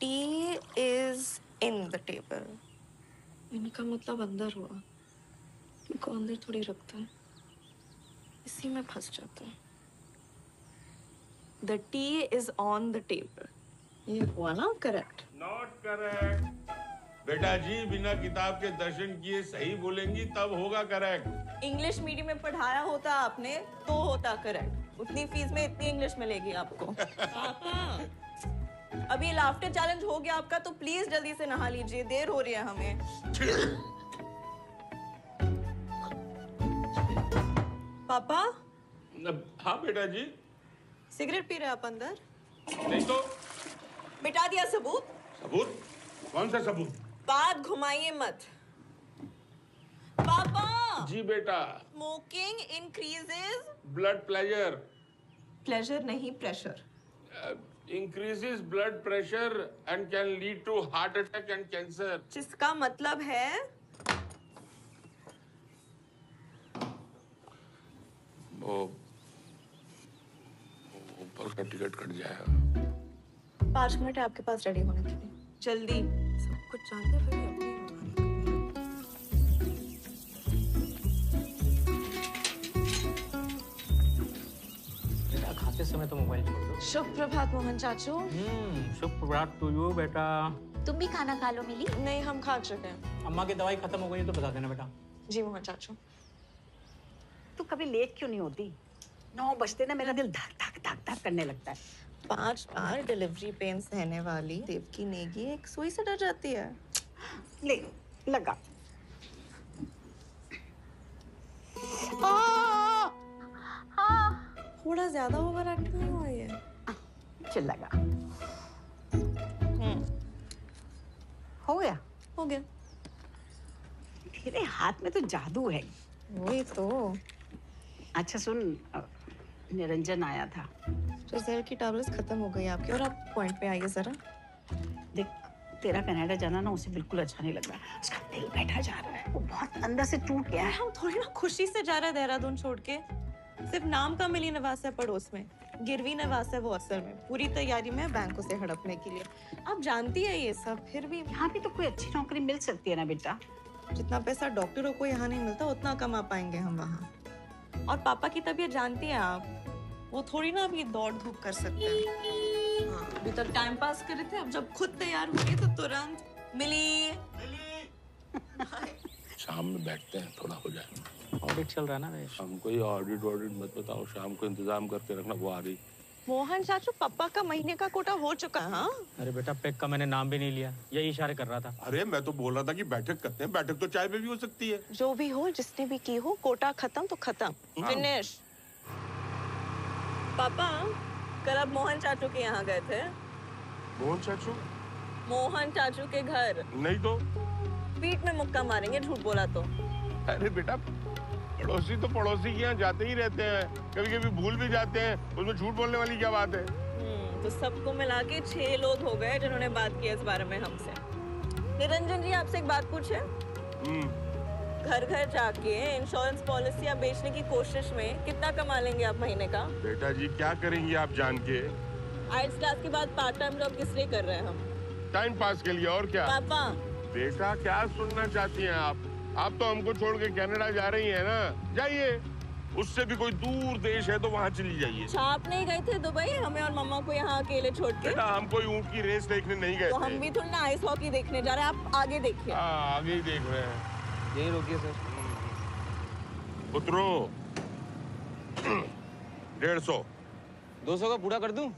T is in the table. इनका मतलब अंदर हुआ, इनको अंदर थोड़ी रखता है, इसी में फंस जाता है। The T is on the table, ये हुआ ना करेक्ट? नॉट करेक्ट बेटा जी, बिना किताब के दर्शन किए सही बोलेंगी तब होगा करेक्ट। इंग्लिश मीडियम में पढ़ाया होता आपने तो होता करेक्ट। उतनी फीस में इतनी इंग्लिश मिलेगी आपको। पापा, अभी लाफ्टर चैलेंज हो गया आपका, तो प्लीज जल्दी से नहा लीजिए, देर हो रही है हमें। पापा। हाँ बेटा जी। सिगरेट पी रहे आप अंदर? नहीं तो। मिटा दिया सबूत? सबूत? कौन सा सबूत? बात घुमाइए मत। पापा। जी बेटा। Smoking increases blood pressure. Pleasure नहीं, pressure. Increases blood pressure and can lead to heart attack and cancer. जिसका मतलब है वो ऊपर का टिकट कट जाएगा। 5 मिनट है आपके पास रेडी होने के लिए, जल्दी। सब कुछ जानते हैं, फिर भी अपनी बेटा खाते समय तो मोबाइल छोड़ दो। शुभ प्रभात मोहन चाचू। शुभ प्रभात टू यू बेटा। तुम भी खाना खा लो मिली। नहीं, हम खा चुके हैं। अम्मा की दवाई खत्म हो गई है तो बता देना बेटा। जी मोहन चाचू। तू कभी लेट क्यों नहीं होती? 9 बजते ना मेरा दिल धक धक धक धक करने लगता है। 5 बार डिलीवरी पेन सहने वाली देवकी नेगी एक सुई से डर जाती है। ले लगा। थोड़ा ज्यादा ओवर एक्ट नहीं हुआ ये? चल लगा। हो गया? हो गया। तेरे हाथ में तो जादू है। वही तो। अच्छा सुन, निरंजन आया था। तो जहर की टैबलेट्स खत्म हो गई आपकी, और आप पॉइंट पे आइए जरा। देख, तेरा कनाडा जाना ना उसे बिल्कुल अच्छा नहीं लग रहा। उसका दिल बैठा जा रहा है, वो बहुत अंदर से टूट गया है। हम थोड़ी ना खुशी से जा रहे हैं देहरादून छोड़ के। सिर्फ नाम का मिली निवास है पड़ोस में, गिरवी निवास है वो असल में। पूरी तैयारी में है बैंकों से हड़पने के लिए। आप जानती है ये सब, फिर भी यहाँ भी तो कोई अच्छी नौकरी मिल सकती है ना बेटा। जितना पैसा डॉक्टरों को यहाँ नहीं मिलता उतना कमा पाएंगे हम वहाँ। और पापा की तबीयत जानती है आप, वो थोड़ी ना अभी दौड़ धूप कर सकते हैं। हाँ, अभी तक टाइम पास कर रहे थे, अब जब खुद तैयार हुए तो तुरंत मिली। शाम में बैठते हैं, थोड़ा हो जाए। ऑडिट चल रहा है ना वेश। हमको ये ऑडिट मत बताओ, शाम को इंतजाम करके रखना, वो आ रही। मोहन चाचू, पापा का महीने का कोटा हो चुका है। हाँ? अरे बेटा पेक का मैंने नाम भी नहीं लिया, यही इशारे कर रहा था। अरे मैं तो बोल रहा था कि बैठक करते हैं। बैठक तो चाय पे भी हो सकती है। जो भी हो, जिसने भी की हो, कोटा खत्म तो खत्म, फिनिश। पापा, कल आप मोहन चाचू के यहाँ गए थे? मोहन चाचू? मोहन चाचू के घर। नहीं तो। पीठ में मुक्का मारेंगे झूठ बोला तो। अरे बेटा, पड़ोसी तो पड़ोसी के यहाँ जाते ही रहते हैं, कभी कभी भूल भी जाते हैं, उसमें झूठ बोलने वाली क्या बात है? तो सबको मिला के 6 लोग हो गए जिन्होंने बात की इस बारे में हमसे। निरंजन जी, आपसे एक बात पूछे? घर घर जाके इंश्योरेंस पॉलिसियां बेचने की कोशिश में कितना कमा लेंगे आप महीने का? बेटा जी, क्या करेंगी आप जान के? आइल्स क्लास के बाद पार्ट टाइम जॉब किस लिए कर रहे हैं हम? टाइम पास के लिए, और क्या? पापा। बेटा, क्या सुनना चाहती हैं आप? आप तो हमको छोड़ के कनाडा जा रही हैं ना, जाइए। उससे भी कोई दूर देश है तो वहाँ चली जाइए। आप नहीं गए थे दुबई हमें और मम्मा को यहाँ अकेले छोड़ के? बेटा, हम कोई ऊँट की रेस देखने नहीं गए तो थे। हम भी थोड़ी ना आइस हॉकी देखने जा रहे हैं, आप आगे देखिए। आगे ही देख रहे हैं। यही रोकिए सर। उतरो। 150। 200 का पूरा कर दूं?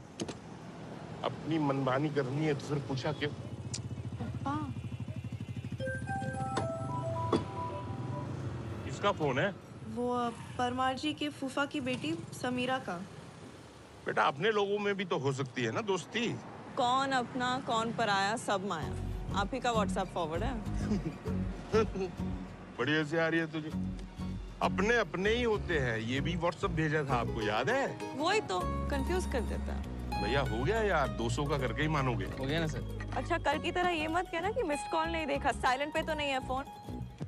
अपनी मनमानी करनी है तो फिर पूछा क्यों? किसका फोन है? वो परमार जी के फूफा की बेटी समीरा का। बेटा, अपने लोगों में भी तो हो सकती है ना दोस्ती। कौन अपना कौन पराया, सब माया। आप ही का व्हाट्सएप फॉरवर्ड है। बढ़िया से आ रही है तुझे। अपने अपने ही होते हैं। ये भी व्हाट्सएप भेजा था, आपको याद है? वही तो कंफ्यूज कर देता है। भैया, हो गया यार, 200 का करके ही मानोगे? हो गया ना सर। अच्छा, कल की तरह ये मत कहना कि मिस्ड कॉल नहीं देखा, साइलेंट पे तो नहीं है फोन।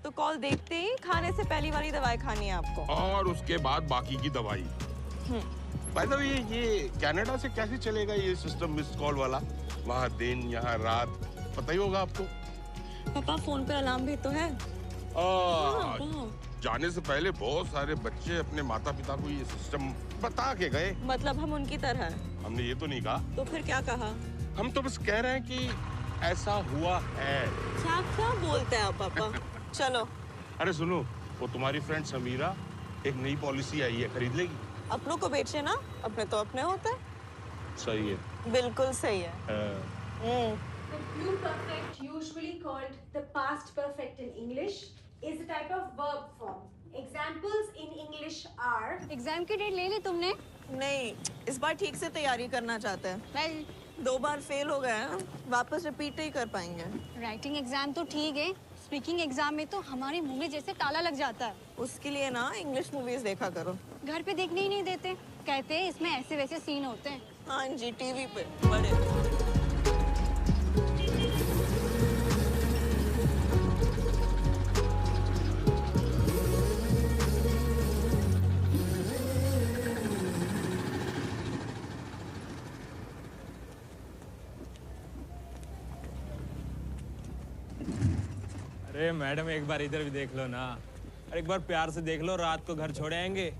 तो कॉल देखते ही खाने से पहली वाली दवाई खानी है आपको। और उसके बाद बाकी की दवाई। बाय द वे ये कनाडा से कैसे चलेगा ये सिस्टम मिस्ड कॉल वाला? वहाँ दिन यहाँ रात पता ही होगा आपको। पापा फोन पे अलार्म भी तो है। हाँ। जाने से पहले बहुत सारे बच्चे अपने माता पिता को ये सिस्टम बता के गए। मतलब हम उनकी तरह हैं। हमने ये तो नहीं कहा। तो फिर क्या कहा? हम तो बस कह रहे हैं कि ऐसा हुआ है। क्या क्या बोलते हैं आप पापा? चलो। अरे सुनो, वो तुम्हारी फ्रेंड समीरा एक नई पॉलिसी आई है, खरीद लेगी? अपनों को बेचे ना, अपने तो अपने होते हैं। सही है। बिल्कुल सही है। The pluperfect, usually called the past perfect in English, is a type of verb form. Examples in English are. Exam की डेट ले ली तुमने? नहीं, इस बार ठीक से तैयारी करना चाहते हैं। वेल, 2 बार फेल हो गए हैं, वापस रिपीट ही कर पाएंगे। राइटिंग एग्जाम तो ठीक है, स्पीकिंग एग्जाम में तो हमारे मुंह में जैसे ताला लग जाता है। उसके लिए ना इंग्लिश मूवीज देखा करो। घर पे देखने ही नहीं देते, कहते हैं इसमें ऐसे वैसे सीन होते हैं। हाँ जी, टीवी पे बड़े। अरे मैडम एक बार इधर भी देख लो ना। अरे एक बार प्यार से देख लो, रात को घर छोड़े आएंगे।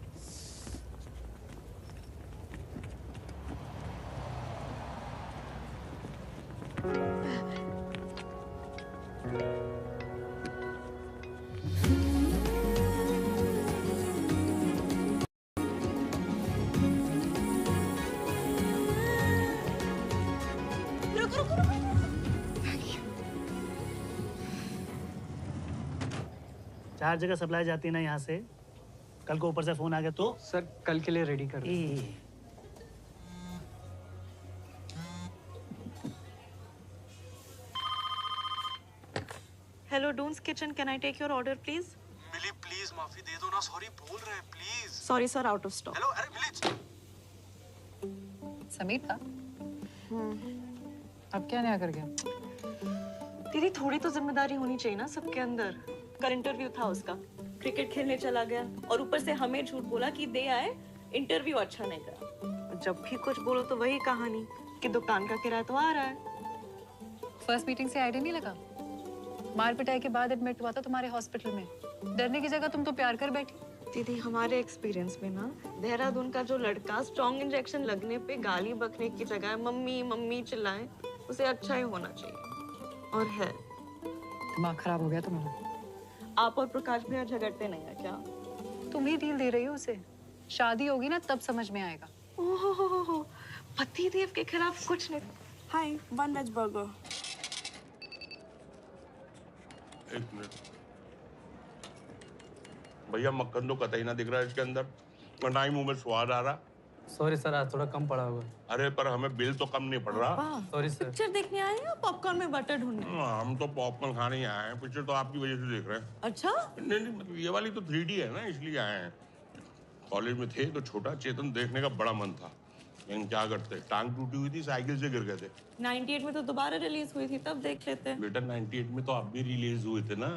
चार जगह सप्लाई जाती है ना यहाँ से। कल को ऊपर से फोन आ गया तो? सर कल के लिए रेडी कर दो। Hello Doon's kitchen, can I take your order please? Mili please माफी दे दो ना, सॉरी बोल रहे हैं please. Sorry sir, out of stock. Hello, अरे मिली। समीर था? अब क्या नया कर गया? दीदी थोड़ी तो जिम्मेदारी होनी चाहिए ना सबके अंदर। कल इंटरव्यू था उसका, क्रिकेट खेलने चला गया और ऊपर से हमें झूठ बोला कि दे आए, इंटरव्यू अच्छा नहीं करा। जब भी कुछ बोलो तो वही कहानी कि दुकान का किराया तो आ रहा है। फर्स्ट मीटिंग से आइडिया नहीं लगा? मार पिटाई के बाद एडमिट हुआ था तुम्हारे हॉस्पिटल में, डरने की जगह तुम तो प्यार कर बैठी। दीदी हमारे एक्सपीरियंस में ना, देहरादून का जो लड़का स्ट्रॉन्ग इंजेक्शन लगने पे गाली बकने की जगह मम्मी मम्मी चिल्लाए, उसे अच्छा ही होना चाहिए। और है। दिमाग खराब हो गया तुम्हारा। आप और प्रकाश भैया झगड़ते नहीं है क्या? तुम ही डील दे रही हो उसे। शादी होगी ना तब समझ में आएगा। ओहो, पति देव के खिलाफ कुछ नहीं। Hi, 1 veg burger. एक मिनट भैया, मक्खन तो कतई ना दिख रहा है इसके अंदर, और ना ही मुंह में स्वाद आ रहा। सॉरी सर, आज थोड़ा कम पड़ा होगा। अरे पर हमें बिल तो कम नहीं पड़ रहा। Sorry sir. पिक्चर देखने आए हैं, पॉपकॉर्न में बटर ढूंढने? हम तो पॉपकॉर्न खाने ही आए हैं, पिक्चर तो आपकी वजह से देख रहे हैं। अच्छा? नहीं नहीं, मतलब ये वाली तो 3D है ना, इसलिए आए हैं। कॉलेज में थे तो छोटा चेतन देखने का बड़ा मन था, लेकिन क्या करते, टांग टूटी हुई थी, साइकिल से गिर गए थे। 98 में तो दोबारा रिलीज हुई थी, तब देख लेते हैं। बेटा 98 में तो आप भी रिलीज हुए थे ना।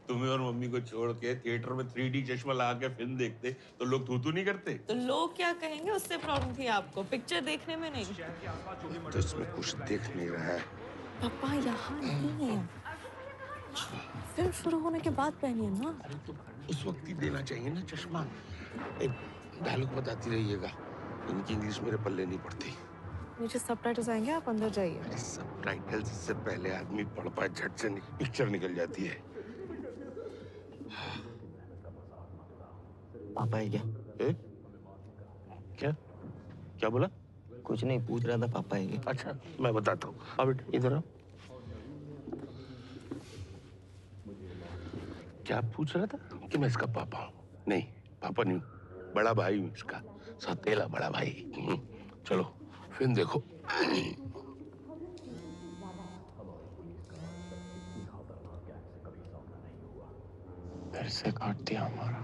तुम्हें और मम्मी को छोड़ के थिएटर में 3D चश्मा लगा के फिल्म देखते तो लोग थू नहीं करते। तो लोग क्या कहेंगे उससे प्रॉब्लम थी आपको, पिक्चर देखने में नहीं। तो इसमें कुछ देख नहीं रहा है। पापा यहाँ नहीं है, फिल्म शुरू होने के बाद पहनिए ना। अरे तो उस वक्त ही देना चाहिए ना चश्मा। एक डायलॉग बताती रहिएगा, इनकी इंग्लिश मेरे पल्ले नहीं पड़ती। नीचे सबटाइटल्स आएंगे, आप अंदर जाइए। अरे सबटाइटल्स से पहले आदमी पढ़ पाए, झट से पिक्चर निकल जाती है। पापा है क्या? क्या क्या बोला? कुछ नहीं, पूछ रहा था पापा है क्या? अच्छा मैं बताता हूँ, अब इधर आओ। क्या पूछ रहा था? कि मैं इसका पापा हूँ? नहीं, पापा नहीं, बड़ा भाई हूँ इसका, सौतेला बड़ा भाई। चलो फिल्म देखो। फिर से काट दिया हमारा।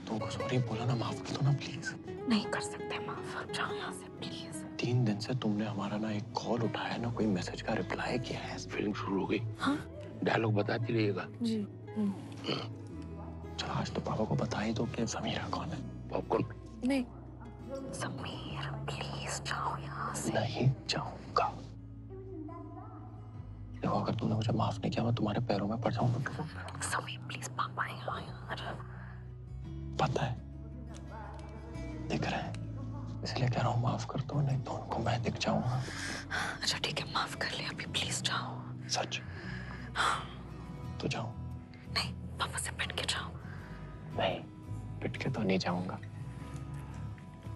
तुमको सॉरी बोला ना, माफ कर दो ना प्लीज। नहीं कर सकते माफ, आप जाओ यहाँ से प्लीज। 3 दिन से तुमने हमारा ना एक कॉल उठाया ना कोई मैसेज का रिप्लाई किया है। फिल्म शुरू हो गई। हाँ? डायलॉग बताती रहिएगा। जी। चल आज तो पापा को बता ही दो कि समीरा कौन है। पॉपकॉर्न नहीं। समीर प्लीज जाओ यहाँ से। नहीं जाऊंगा। देखो अगर तूने मुझे माफ नहीं किया मैं तुम्हारे पैरों में पड़ जाऊंगा। समीर प्लीज पापा यहाँ यार। पता है, दिख रहा है, इसलिए कह रहा हूँ माफ कर दो, नहीं तो उनको मैं दिख जाऊंगा। अच्छा ठीक है, माफ कर ले, अभी प्लीज जाओ। सच? तो जाओ। नहीं, पापा से पिट के जाओ। नहीं, पिट के तो नहीं जाऊंगा।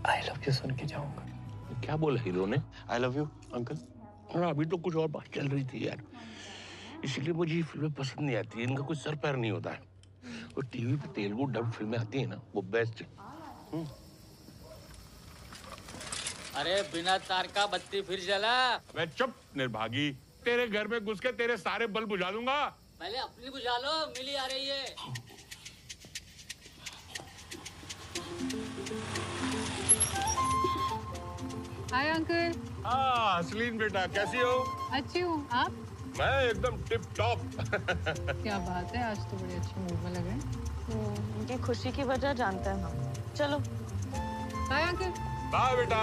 आई लव यू सुन के जाऊंगा। क्या बोला हीरो ने? I love you uncle. हाँ, अभी तो कुछ और बात चल रही थी यार, इसलिए मुझे ये फिल्में पसंद नहीं आती। इनका कुछ सर पैर नहीं होता है। वो टीवी पे तेलुगु डब फिल्में आती है ना, वो बेस्ट है। अरे बिना तार का बत्ती फिर जला। मैं चुप निर्भागी, तेरे घर में घुस के तेरे सारे बल्ब बुझा दूंगा। पहले अपनी बुझा लो, मिली आ रही है। Hi uncle. हाँ असलीन बेटा, कैसी हो? अच्छी हूँ, आप? मैं एकदम टिप टॉप। क्या बात है, आज तो बड़े अच्छे मूड में लग रहे हैं। उनकी खुशी की वजह जानते हैं हम। चलो। Hi uncle. बाय बेटा।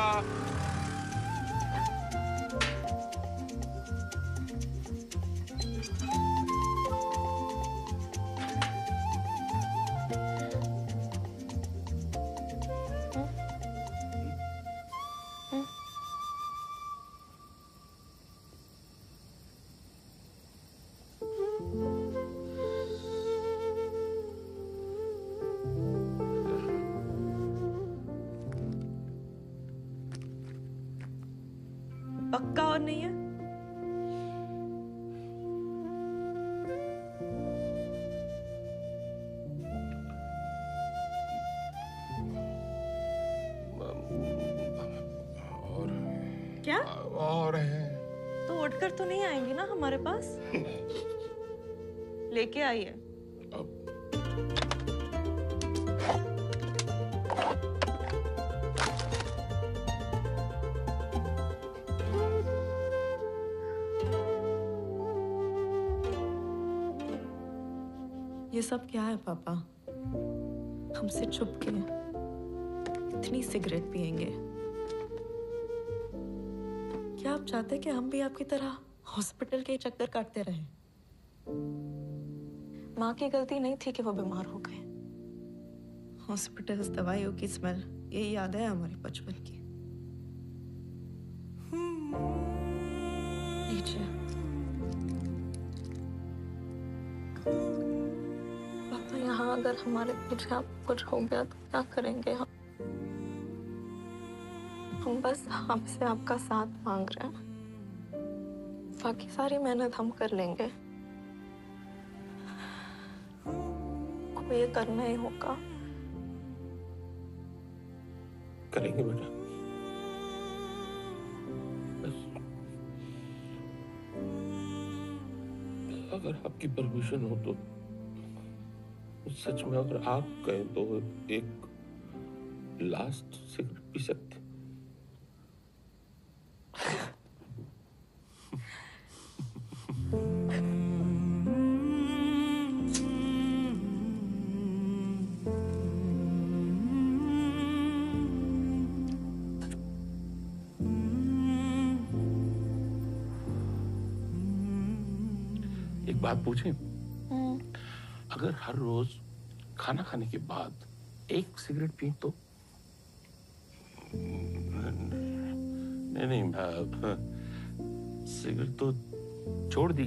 पक्का और नहीं है? और क्या? और है तो उठकर तो नहीं आएंगी ना हमारे पास? लेके आइए। ये सब क्या है पापा? हमसे छुप के इतनी सिगरेट पिएंगे? क्या आप चाहते कि हम भी आपकी तरह हॉस्पिटल के चक्कर काटते रहे? माँ की गलती नहीं थी कि वो बीमार हो गए। हॉस्पिटल, दवाइयों की स्मेल, यही याद है हमारी बचपन की। लीजिए। पापा यहाँ अगर हमारे पीछे आप कुछ हो गया तो क्या करेंगे हम? हम बस आपसे आपका साथ मांग रहे हैं। बाकी सारी मेहनत हम कर लेंगे। को ये करना ही होगा। करेंगे बेटा। बस अगर आपकी परमिशन हो तो सच में अगर आप कहें तो एक लास्ट सिगरेट पी सकते। एक बात पूछें? अगर हर रोज खाना खाने के बाद एक सिगरेट पी तो? नहीं, सिगरेट तो छोड़ दी।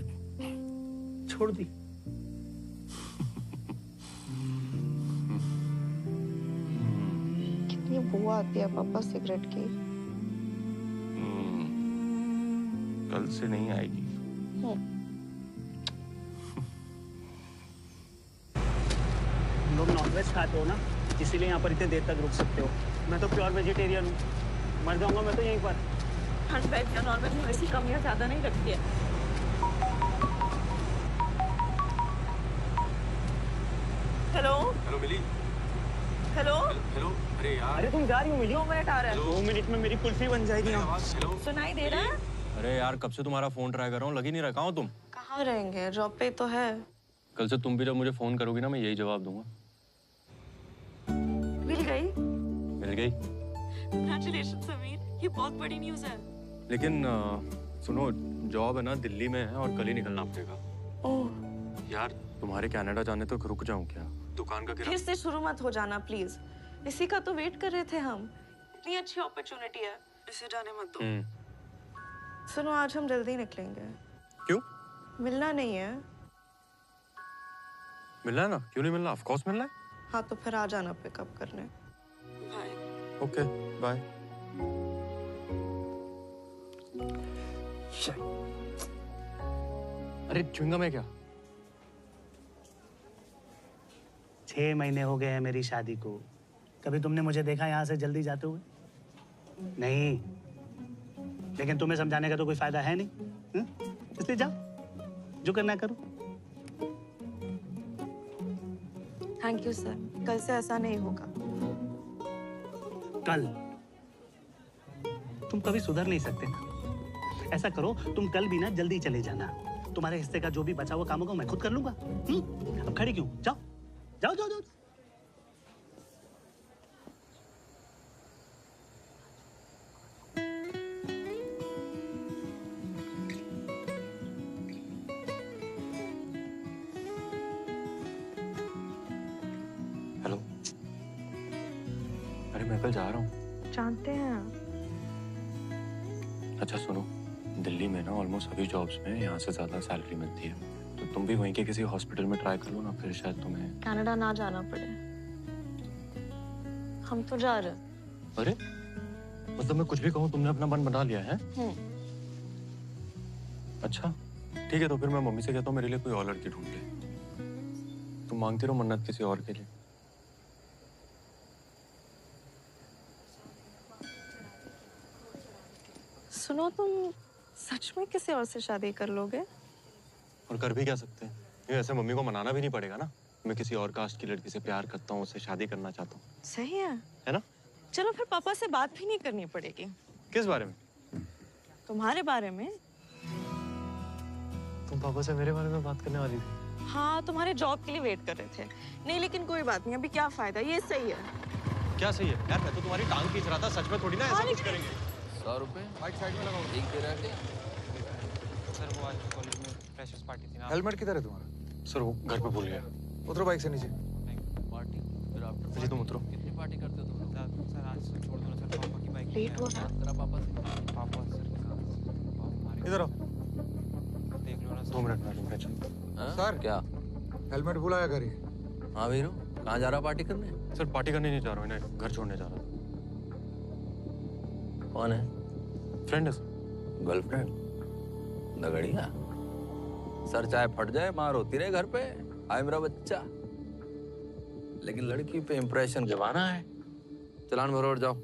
कितनी बू आती है पापा सिगरेट की। कल से नहीं आएगी। लोग नॉनवेज खाते हो ना, इसीलिए यहाँ पर इतने देर तक रुक सकते हो। मैं तो प्योर वेजिटेरियन हूँ, मर जाऊंगा मैं तो यहीं पर। वेज या नॉन वेज में वैसी कमियां ज्यादा नहीं रखती है। हेलो मिली। हेलो। अरे यार, अरे तुम जा रही हो? मिली 2 मिनट आ रहा है। 2 मिनट में मेरी कुल्फी बन जाएगी यहाँ। सुनाई दे रहा है? अरे यार कब से तुम्हारा फोन ट्राई कर रहा हूँ, लग ही नहीं रहा। कहाँ हो तुम? कहाँ रहेंगे, जॉब पे तो है। कल से तुम भी जब मुझे फोन करोगी ना मैं यही जवाब दूंगा। गई? मिल गई। Congratulations समीर, ये बहुत बड़ी न्यूज़ है। लेकिन सुनो, जॉब है ना दिल्ली में है और कल ही निकलना पड़ेगा। ओह। यार तुम्हारे कनाडा जाने तक रुक जाऊं क्या? दुकान का किराया। फिर से शुरू मत हो जाना प्लीज। इसी का तो वेट कर रहे थे हम। इतनी अच्छी अपॉर्चुनिटी है, इसे जाने मत दो। सुनो, आज हम जल्दी निकलेंगे। क्यों? मिलना नहीं है। मिलना है ना? क्यों नहीं मिलना? ऑफ कोर्स मिलना है। हाँ तो फिर आ जाना पिकअप करने। बाय। Okay bye. अरे च्युइंगम है क्या? 6 महीने हो गए हैं मेरी शादी को। कभी तुमने मुझे देखा यहाँ से जल्दी जाते हुए? नहीं। लेकिन तुम्हें समझाने का तो कोई फायदा है नहीं, इसलिए जाओ, जो करना करो। थैंक यू सर, कल से ऐसा नहीं होगा। कल? तुम कभी सुधर नहीं सकते ना। ऐसा करो, तुम कल भी ना जल्दी चले जाना। तुम्हारे हिस्से का जो भी बचा हुआ काम होगा मैं खुद कर लूंगा। अब खड़ी क्यों? जाओ जाओ जाओ जाओ। हेलो। अरे मैं कल जा रहा हूँ। जानते हैं। अच्छा सुनो, दिल्ली में ना ऑलमोस्ट सभी जॉब्स में यहाँ से ज्यादा सैलरी मिलती है, तो तुम भी वहीं के किसी हॉस्पिटल में ट्राई कर लो ना, फिर शायद तुम्हें कनाडा ना जाना पड़े। हम तो जा रहे। अरे मतलब मैं कुछ भी कहूँ तुमने अपना मन बना लिया है? अच्छा ठीक है, तो फिर मैं मम्मी से कहता हूँ मेरे लिए कोई और लड़की ढूंढ ले। तुम मांगती रहो मन्नत किसी और के लिए। सुनो, तुम सच में किसी और से शादी कर लोगे? और कर भी क्या सकते हैं? ये ऐसे मम्मी को मनाना भी नहीं पड़ेगा ना। मैं किसी और कास्ट की लड़की से प्यार करता हूँ, उससे शादी करना चाहता हूँ। सही है ना? चलो फिर पापा से बात भी नहीं करनी पड़ेगी। किस बारे में? तुम्हारे बारे में। तुम पापा से मेरे बारे में बात करने वाली थी? हाँ, तुम्हारे जॉब के लिए वेट कर रहे थे। नहीं लेकिन कोई बात नहीं, अभी क्या फायदा, ये सही है। क्या सही है यार? मैं तो तुम्हारी टांग खींच रहा था, सच में थोड़ी ना ऐसा कुछ करेंगे। 100 रुपए राइट साइड में लगाओ। एक दे रहा है। सर वो आज कॉलेज में फ्रेशर्स पार्टी थी ना। हेलमेट किधर है तुम्हारा? सर वो घर पे भूल गया। उतरो बाइक से नीचे। पार्टी फिर आफ्टर जी तुम उतरो। कितनी पार्टी करते हो तुम लोग? सर आज से छोड़ दो ना सर, पापा की बाइक लेट हो रहा है। तेरा पापा से पापा सर इधर आओ। देख लो ना 2 मिनट में रूम पे चल। सर क्या? हेलमेट भूलाया घर ही। हाँ वीरू, कहाँ जा रहा पार्टी करने? सर पार्टी करने नहीं जा रहा हूँ, इन्हें घर छोड़ने जा रहा था। कौन है? फ्रेंड है। गर्लफ्रेंड? दगड़िया? सर चाहे फट जाए, मार होती रहे घर पे। आए मेरा बच्चा। लेकिन लड़की पे इंप्रेशन जमाना है। चलान भरो और जाओ।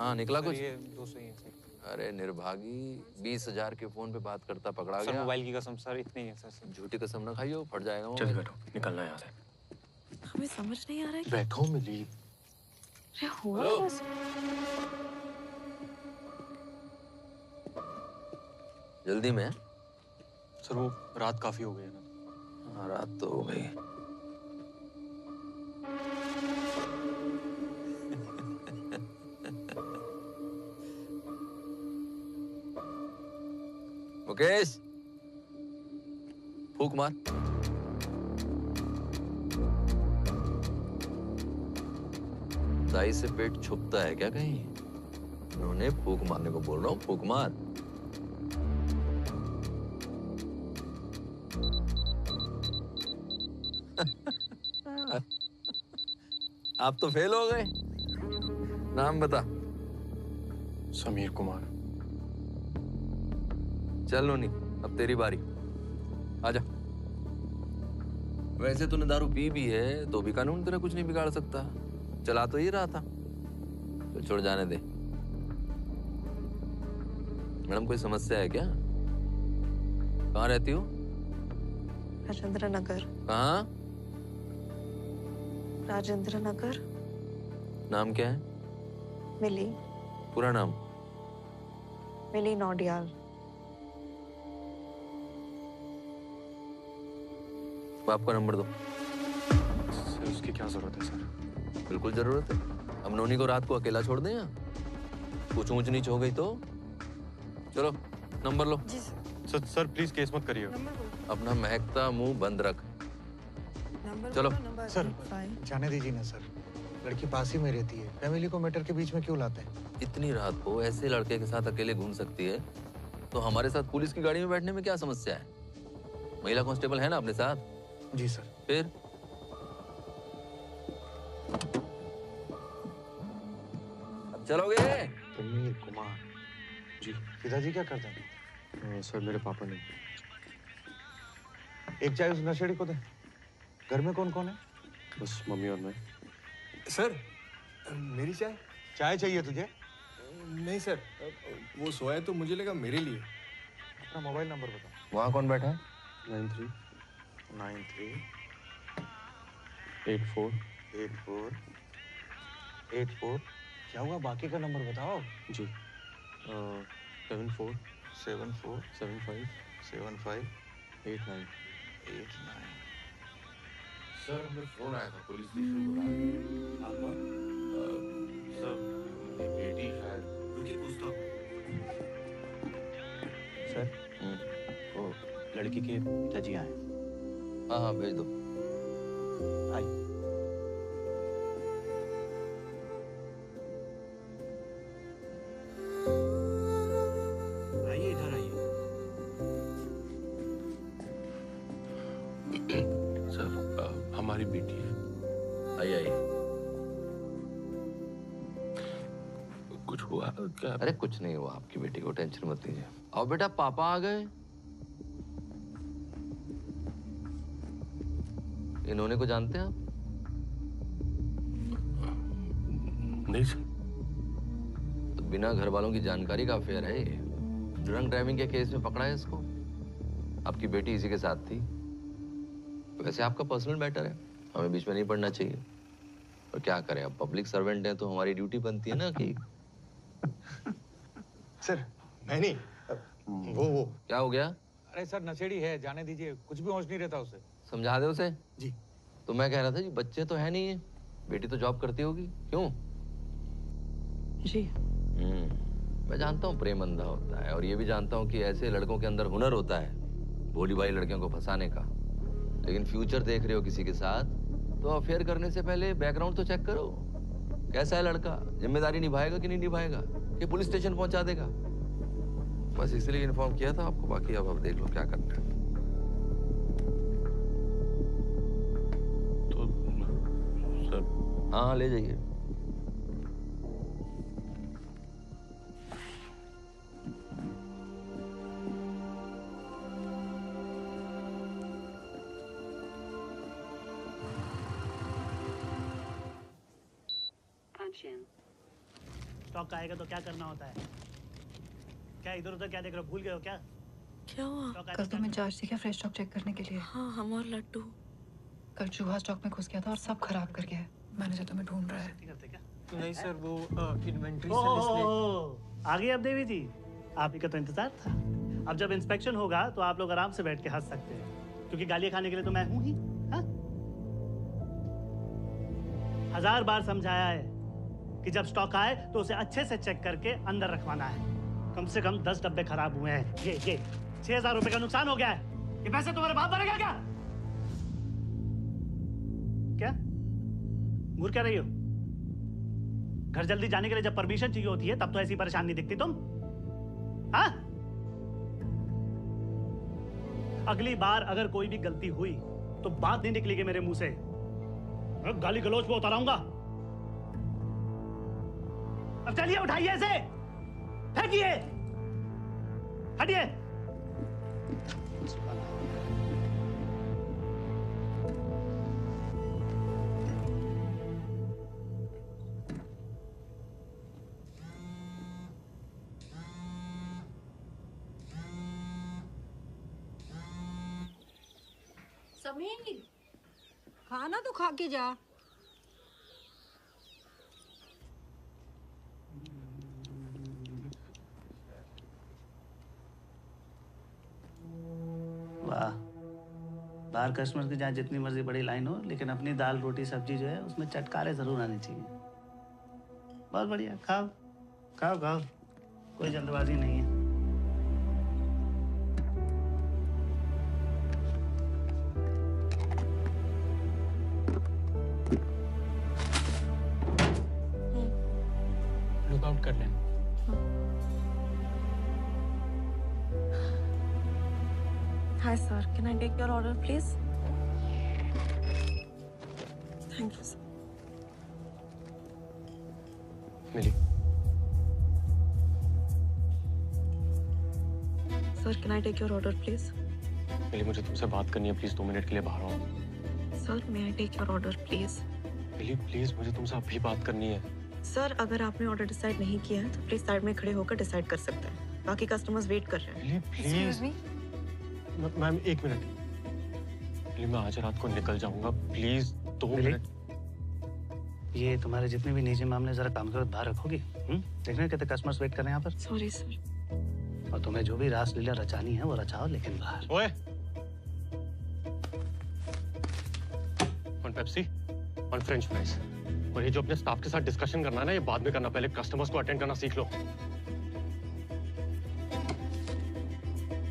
हाँ निकला कुछ? ये 200 ही है सर। अरे निर्भागी, 20,000 के फोन पे बात करता पकड़ा सर गया। मोबाइल की कसम सर, इतनी है सर। झूठी कसम ना खाइयो, फट जाएगा। चल बैठो, निकलना यहाँ से। हमें समझ नहीं आ रहा है। बैठो मिली। अरे हुआ कैसे? जल्दी में? सर वो रात काफी हो गई है ना। हाँ रात तो हो गई। मुकेश, फूक मार। दाई से पेट छुपता है क्या कहीं? उन्होंने फूक मारने को बोल रहा हूँ, फूक मार। आप तो फेल हो गए। नाम बता। समीर कुमार। चल नोनी, अब तेरी बारी। आजा। वैसे तूने दारू पी भी है तो भी कानून तेरा कुछ नहीं बिगाड़ सकता। चला तो ही रहा था, तो छोड़ जाने दे। मैडम कोई समस्या है क्या? कहाँ रहती हो? राजेंद्र नगर। कहाँ? राजेंद्र नगर। नाम क्या है? मिली। पूरा नाम? मिली नौडियाल। बाप का नंबर दो। सर उसकी क्या जरूरत है सर? बिल्कुल जरूरत है। अब नोनी को रात को अकेला छोड़ दें या कुछ ऊंच नीच हो गई तो? चलो नंबर लो। जी सर। सर प्लीज केस मत करिए। अपना महकता मुंह बंद रख। चलो। सर जाने दीजिए ना सर, लड़की पास ही में रहती है, फैमिली को मैटर के बीच में क्यों लाते हैं? इतनी रात को ऐसे लड़के के साथ अकेले घूम सकती है तो हमारे साथ पुलिस की गाड़ी में बैठने में क्या समस्या है? महिला कांस्टेबल है ना अपने साथ? जी सर। फिर अब चलोगे? तन्वीर कुमार जी। पिताजी क्या करते हैं? सर मेरे पापा ने। एक चाय उस नशेड़ी को दे। घर में कौन कौन है? बस मम्मी और मैं। सर मेरी चाय? चाय चाहिए तुझे? नहीं सर, वो सोया तो मुझे लगा मेरे लिए। अपना मोबाइल नंबर बताओ। वहाँ कौन बैठा है? 9384 क्या हुआ? बाकी का नंबर बताओ। जी 74 74 75 89। सर हमें फोन आया था पुलिस स्टेशन बुला सर मेरी बेटी शायद रुकिए पूछता हूँ। सर वो लड़की के पिताजी आए। हाँ हाँ भेज दो। आइए। आइए इधर आइए। सर हमारी बेटी है। आइए आइए। कुछ हुआ क्या? अरे कुछ नहीं हुआ, आपकी बेटी को टेंशन मत लीजिए। आओ बेटा, पापा आ गए। इन्होंने को जानते हैं आप? नहीं सर। तो बिना घर वालों की जानकारी का अफेयर है ये। ड्रंक ड्राइविंग के केस में पकड़ा है इसको। आपकी बेटी इसी के साथ थी। वैसे आपका पर्सनल मैटर है, हमें बीच में नहीं पड़ना चाहिए। और क्या करें, अब पब्लिक सर्वेंट हैं तो हमारी ड्यूटी बनती है ना कि सर मैं नहीं, वो क्या हो गया? अरे सर नशेड़ी है, जाने दीजिए, कुछ भी होश नहीं रहता उसे। समझा दे उसे। जी। तो मैं कह रहा था जी, बच्चे तो है नहीं है, बेटी तो जॉब करती होगी, क्यों? जी। मैं जानता हूँ प्रेम अंधा होता है, और ये भी जानता हूँ कि ऐसे लड़कों के अंदर हुनर होता है भोली भाली लड़कियों को फंसाने का। लेकिन फ्यूचर देख रहे हो किसी के साथ, तो अफेयर करने से पहले बैकग्राउंड तो चेक करो। कैसा है लड़का, जिम्मेदारी निभाएगा कि नहीं निभाएगा, कि पुलिस स्टेशन पहुंचा देगा। बस इसलिए इन्फॉर्म किया था आपको, बाकी अब देख लो क्या करना है। तो सर हाँ ले जाइए। स्टॉक आएगा तो क्या करना होता है? क्या इधर उधर क्या देख रहे हो, भूल गए हो क्या? क्या हुआ? कल तुम्हें चार्ज थी क्या फ्रेश स्टॉक चेक करने के लिए? हाँ हम और लड्डू। कल चूहा स्टॉक में घुस गया था और सब खराब कर गया है। मैनेजर तुम्हें ढूंढ रहा है। नहीं सर, वो इन्वेंट्री ओ, सेल इसलिए। आ गई अब देवी जी, आप ही का तो इंतजार था। अब जब इंस्पेक्शन होगा तो आप लोग आराम से बैठ के हंस सकते हैं, क्योंकि गालियां खाने के लिए तो मैं हूं ही। हाँ? 1000 बार समझाया है कि जब स्टॉक आए तो उसे अच्छे से चेक करके अंदर रखवाना है। कम से कम 10 डब्बे खराब हुए हैं। ये 6000 रुपए का नुकसान हो गया है। ये पैसे तुम्हारे बाप भरेगा क्या? क्या घूर क्या रही हो? घर जल्दी जाने के लिए जब परमिशन चाहिए होती है तब तो ऐसी परेशान नहीं दिखती तुम। हाँ? अगली बार अगर कोई भी गलती हुई तो बात नहीं निकलेगी मेरे मुंह से। मैं गाली गलौज पे उतर आऊंगा। अब चलिए, उठाइए इसे, फेंकिए, हटिए। समीर, खाना तो खा के जा। वाह, बाहर कस्टमर की जहाँ जितनी मर्जी बड़ी लाइन हो, लेकिन अपनी दाल रोटी सब्जी जो है उसमें चटकारे जरूर आनी चाहिए। बहुत बढ़िया, खाओ खाओ खाओ, कोई जल्दबाजी नहीं है। लुकआउट कर लें। Hi sir, can I take your order please? Thank you sir. Milli. Sir, can I take your order please? मिली, मुझे तुमसे बात करनी है, प्लीज 2 मिनट के लिए बाहर आओ। Sir, may I take your order please? Mili please, मुझे तुमसे अभी बात करनी है। सर, अगर आपने ऑर्डर डिसाइड नहीं किया है तो प्लीज साइड में खड़े होकर डिसाइड कर सकते हैं। बाकी कस्टमर्स वेट कर रहे हैं। Please ma'am 1 minute. मैं आज रात को निकल जाऊंगा, प्लीज 2 मिनट। ये तुम्हारे जितने भी निजी मामले जरा काम के बाहर रखोगी। देखने कितने कस्टमर्स वेट कर रहे हैं यहाँ पर। Sorry sir. और तुम्हें जो भी रासलीला रचानी है वो रचाओ, लेकिन बाहर। ओए, one Pepsi, one French fries. और ये जो अपने स्टाफ के साथ डिस्कशन करना है ना, ये बाद में करना, पहले कस्टमर्स को अटेंड करना सीख लो।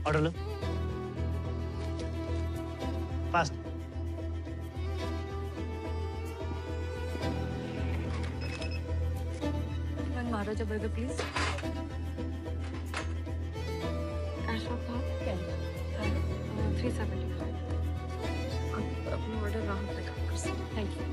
ऑर्डर लो fast. One Maharaja burger please. Cash off 375। अपना ऑर्डर वहाँ पे कर सकते हैं। Thank you.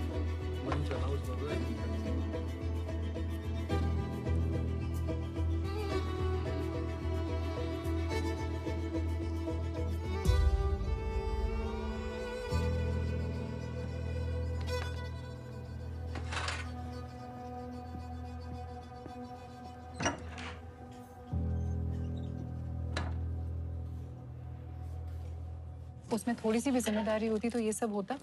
उसमें थोड़ी सी भी जिम्मेदारी होती तो ये सब होता।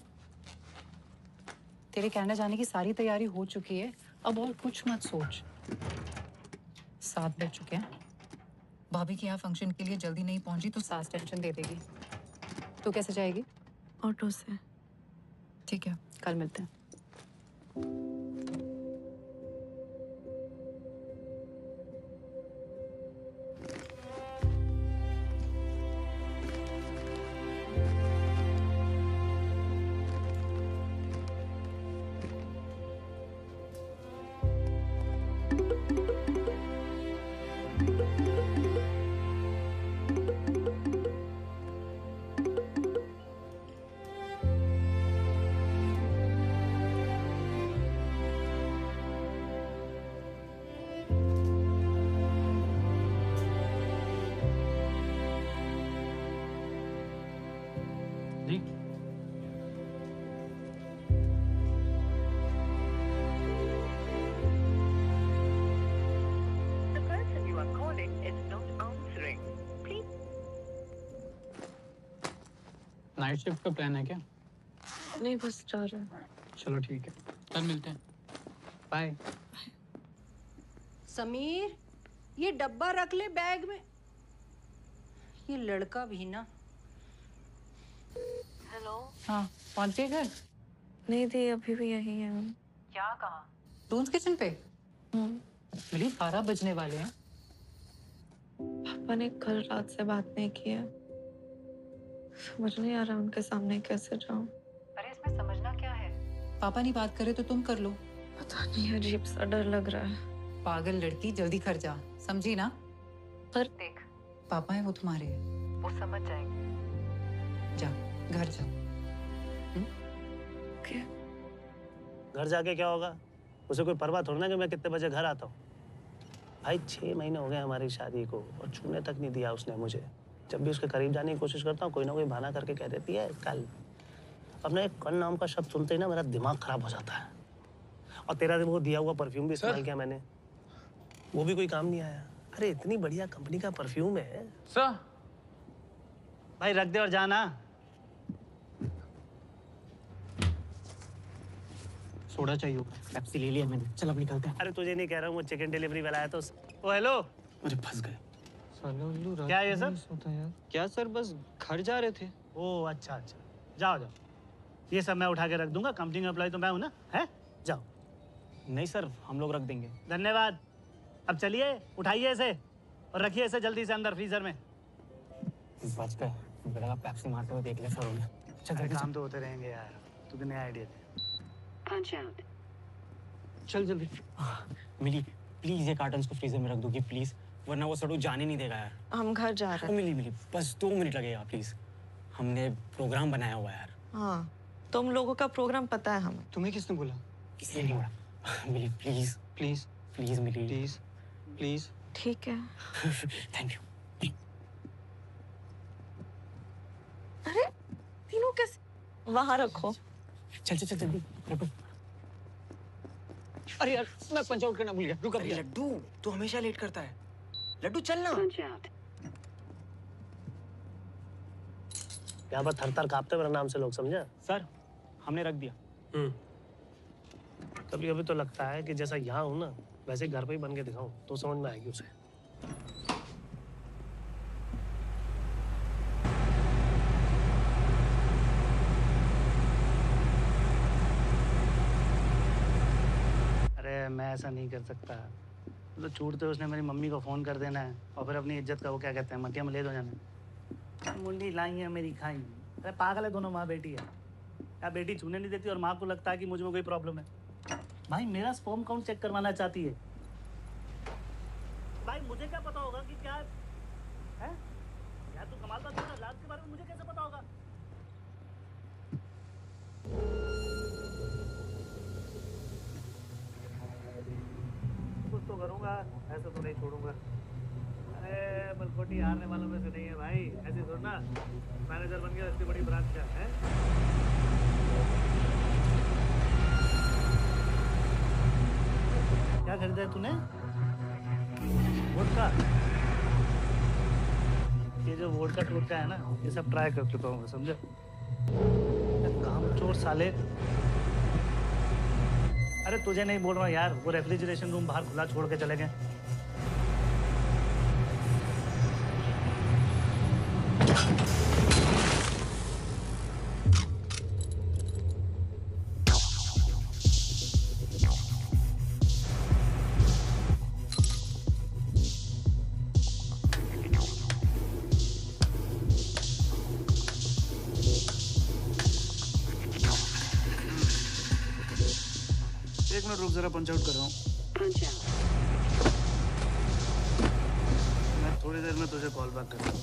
तेरे कनाडा जाने की सारी तैयारी हो चुकी है, अब और कुछ मत सोच। 7 बज चुके हैं। भाभी के यहाँ फंक्शन के लिए जल्दी नहीं पहुंची तो सास टेंशन दे देगी। तो कैसे जाएगी? ऑटो से। ठीक है, कल मिलते हैं। नाइट शिफ्ट का प्लान है क्या? नहीं, बस जा रहे हैं। चलो ठीक है, कल मिलते हैं। बाय। समीर, ये डब्बा रख ले बैग में। ये लड़का भी ना। हेलो। हाँ, पहुंच गए घर? नहीं दी, अभी भी यही है। क्या कहा? डून्स किचन पे? मिली 12 बजने वाले हैं। पापा ने कल रात से बात नहीं की है। समझ नहीं आ रहा उनके सामने कैसे जाऊं। अरे इसमें समझना क्या है? पापा नहीं बात करे तो तुम कर लो। पता नहीं, अजीब सा डर लग रहा है। पागल लड़की, जल्दी घर जा, समझी ना? पर देख, पापा है वो तुम्हारे, वो समझ जाएंगे। जा, घर जा। घर जाके क्या होगा? उसे कोई परवाह थोड़ी ना कि मैं कितने बजे घर आता हूँ। भाई 6 महीने हो गए हमारी शादी को और छूने तक नहीं दिया उसने मुझे। जब भी उसके करीब जाने की कोशिश करता हूँ, कोई ना कोई बहाना करके कह देती है कल। अपना एक कल नाम का शब्द सुनते ही ना मेरा दिमाग खराब हो जाता है। और तेरा वो दिया हुआ परफ्यूम भी इस्तेमाल किया मैंने, वो भी कोई काम नहीं आया। अरे इतनी बढ़िया कंपनी का परफ्यूम है सर। भाई रख दे और जाना। सोडा चाहिए होगा, पेप्सी ले लिया मैंने। चल अब निकलते हैं। अरे तुझे नहीं कह रहा हूँ, वो चिकन डिलीवरी वाला आया तो। ओ हेलो। अरे फंस गए। क्या है ये सर? क्या सर, बस घर जा रहे थे। ओ अच्छा अच्छा। जाओ जाओ, ये सब मैं उठा के रख दूंगा, कंपनी में एम्प्लॉय तो मैं हूँ ना, है? जाओ। नहीं सर, हम लोग रख देंगे। धन्यवाद। अब चलिए, उठाइए इसे और रखिए इसे जल्दी से अंदर फ्रीजर में। बच गए, बेटा पेप्सी मारते हुए देख ले सर उन्हें। चल, काम तो होते रहेंगे यार, तू भी नया आइडिया दे। पंच आउट। चल जल्दी। मिली, प्लीज ये कार्टन्स को फ्रीजर में रख दोगी प्लीज, वरना वो सड़ू जाने नहीं देगा यार। हम घर जा रहे हैं। मिली बस 2 मिनट लगेगा प्लीज, हमने प्रोग्राम बनाया हुआ है यार। हाँ, तुम लोगों का प्रोग्राम पता है हमें। तुम्हें किसने बोला? किसी ने बोला। Mili please please please Mili please please. ठीक है। Thank you. अरे तीनों कैसे? वहां रखो। चल जल्दी लड्डू। अरे यार मैं पंच आउट करना भूल गया, रुक। लड्डू तू हमेशा लेट करता है, लड्डू चलना। यहाँ पर थर-थर कांपते मेरा नाम से लोग, समझा? सर हमने रख दिया। कभी कभी तो लगता है कि जैसा यहाँ हूँ ना, वैसे घर पे ही बन के दिखाऊं तो समझ में आएगी उसे। अरे मैं ऐसा नहीं कर सकता, तो छूटते उसने मेरी मम्मी को फोन कर देना है और फिर अपनी इज्जत का वो क्या कहते हैं, मटिया में ले दो जाना। मुंडी लाई है मेरी खाई। अरे पागल है दोनों, माँ बेटी है क्या? बेटी छूने नहीं देती और माँ को लगता है कि मुझ में कोई प्रॉब्लम है। भाई मेरा स्पर्म काउंट चेक करवाना चाहती है। भाई मुझे क्या पता होगा कि क्या है? यार तू कमाल बात कर रहा है, लाज के बारे में मुझे कैसे पता होगा? कुछ तो करूंगा, ऐसे तो नहीं छोड़ूंगा। अरे बलकोटी हारने वालों में से नहीं है भाई, ऐसे थोड़ा मैनेजर बन गया इतनी बड़ी ब्रांच का है। क्या खरीदा है तूने? वोडका। ये जो वोडका टोटका है ना, ये सब ट्राई कर चुका हूँ, समझा? कामचोर साले। अरे तुझे नहीं बोल रहा यार, वो रेफ्रिजरेशन रूम बाहर खुला छोड़ के चले गए। एक मिनट रुक, जरा पंच आउट कर रहा हूँ। मैं थोड़ी देर में तुझे कॉल बैक करता हूँ।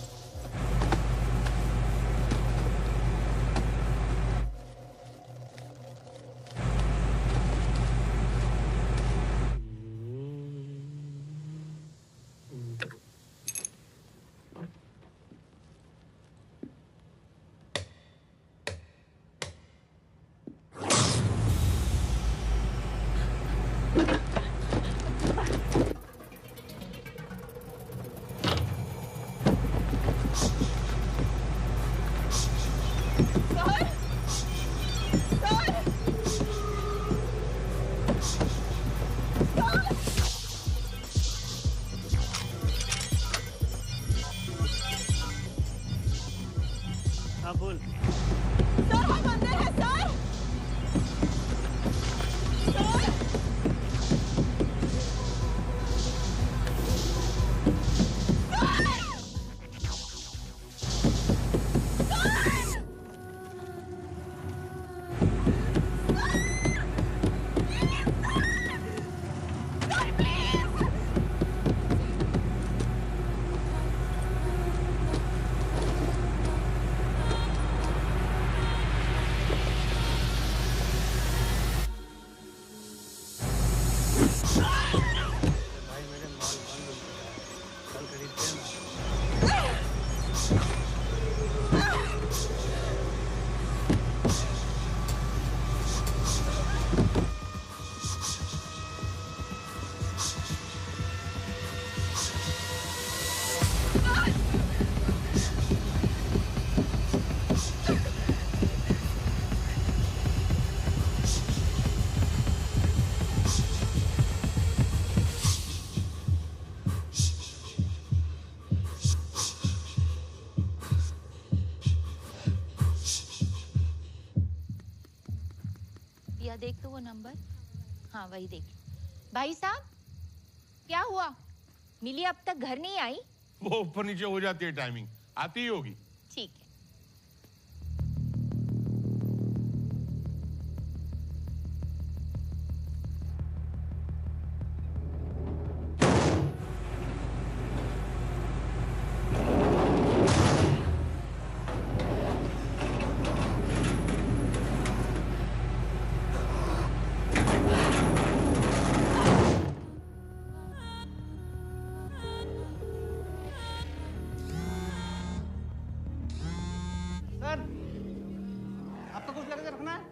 हाँ बोल। सर हम अंदर हैं सर। देख तो वो नंबर। हाँ वही देख। भाई साहब क्या हुआ? मिली अब तक घर नहीं आई? वो ऊपर नीचे हो जाती है टाइमिंग, आती ही होगी। ठीक है। सर आपका कुछ लगेज रखना है?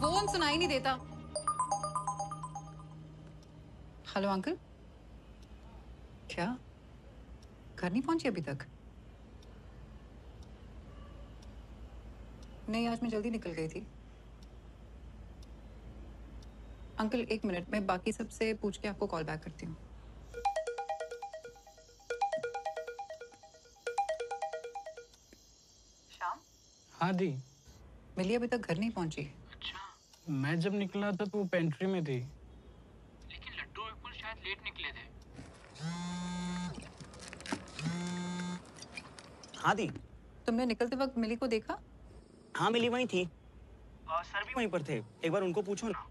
फोन सुनाई नहीं देता। हेलो अंकल, क्या घर नहीं पहुंची अभी तक? नहीं, आज मैं जल्दी निकल गई थी। अंकल एक मिनट, मैं बाकी सबसे पूछ के आपको कॉल बैक करती हूँ। श्याम? हाँ दी। मिली अभी तक घर नहीं पहुंची। मैं जब निकला था तो वो पेंट्री में थी। लेकिन लड्डू बिल्कुल शायद लेट निकले थे। हाँ दी। तुमने निकलते वक्त मिली को देखा? हाँ मिली वहीं थी और सर भी वहीं पर थे, एक बार उनको पूछो ना।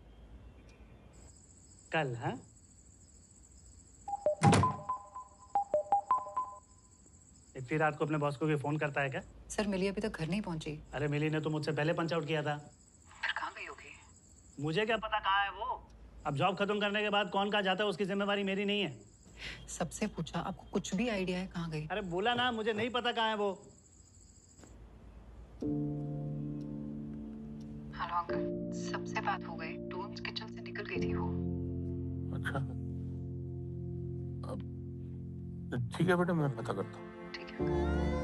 कल? हाँ इतनी रात को अपने बॉस को भी फोन करता है क्या? सर मिली अभी तक घर नहीं पहुंची। अरे मिली ने तो मुझसे पहले पंच आउट किया था। फिर कहाँ गई होगी? मुझे क्या पता कहाँ है वो। अब जॉब खत्म करने के बाद कौन कहाँ जाता है उसकी जिम्मेवारी मेरी नहीं है। सबसे पूछा, आपको कुछ भी आइडिया है कहाँ गई? अरे बोला ना मुझे नहीं पता कहाँ है वो। हेलो अंकल, सबसे बात हो गई। टून्स किचन से निकल गई थी वो। अच्छा, अब ठीक है बेटा, मैं पता करता हूँ। ठीक है।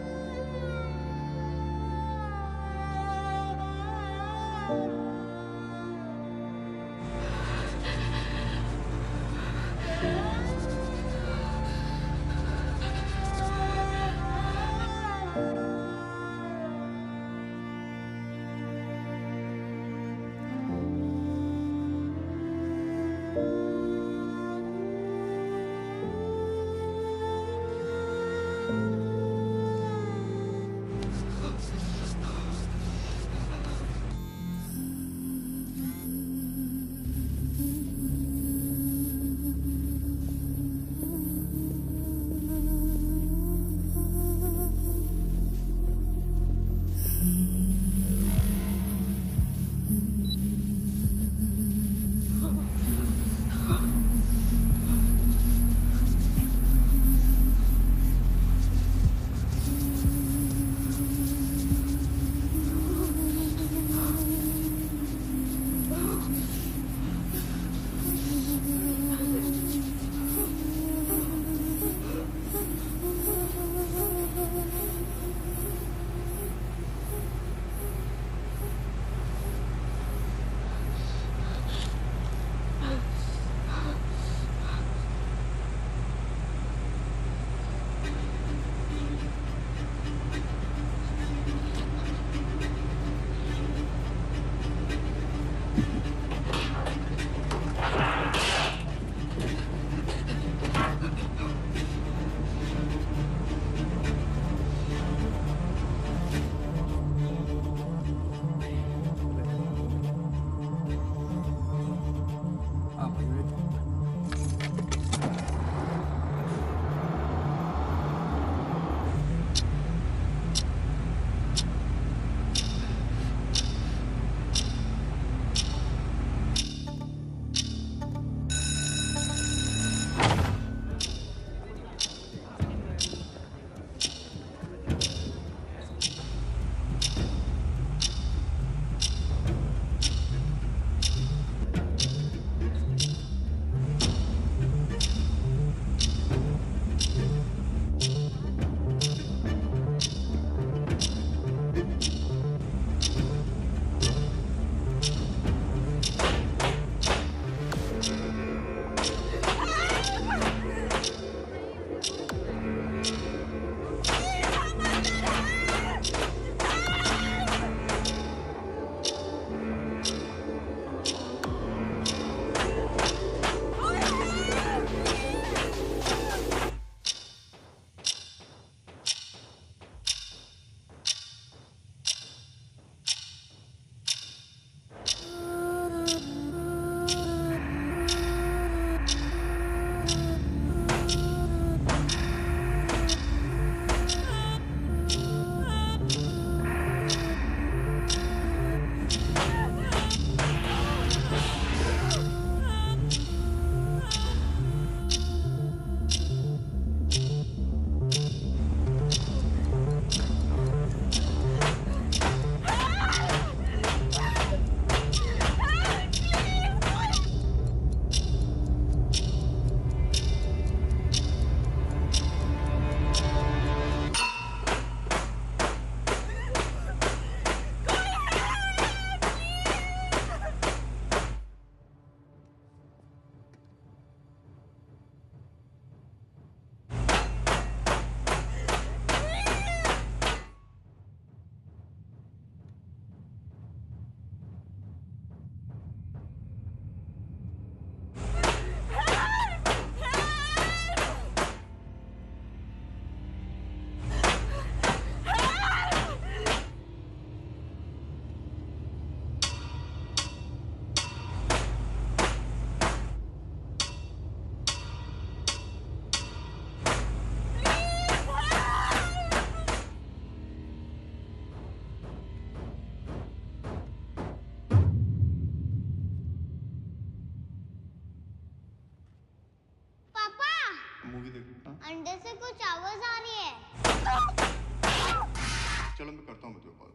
चलो मैं करता हूँ मुझे कॉल।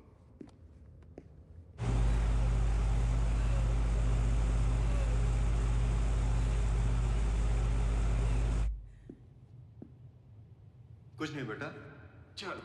कुछ नहीं बेटा, चल।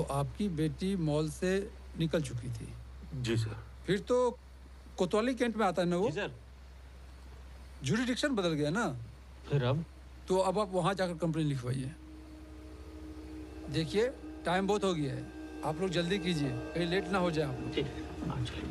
तो आपकी बेटी मॉल से निकल चुकी थी। जी सर। फिर तो कोतवाली कैंट में आता है ना वो? जी सर। जुरिडिक्शन बदल गया ना? फिर अब? तो अब आप वहाँ जाकर कंप्लेन लिखवाइए। देखिए टाइम बहुत हो गया है, आप लोग जल्दी कीजिए, कहीं लेट ना हो जाए आप लोग। ठीक है, हाँ चलिए।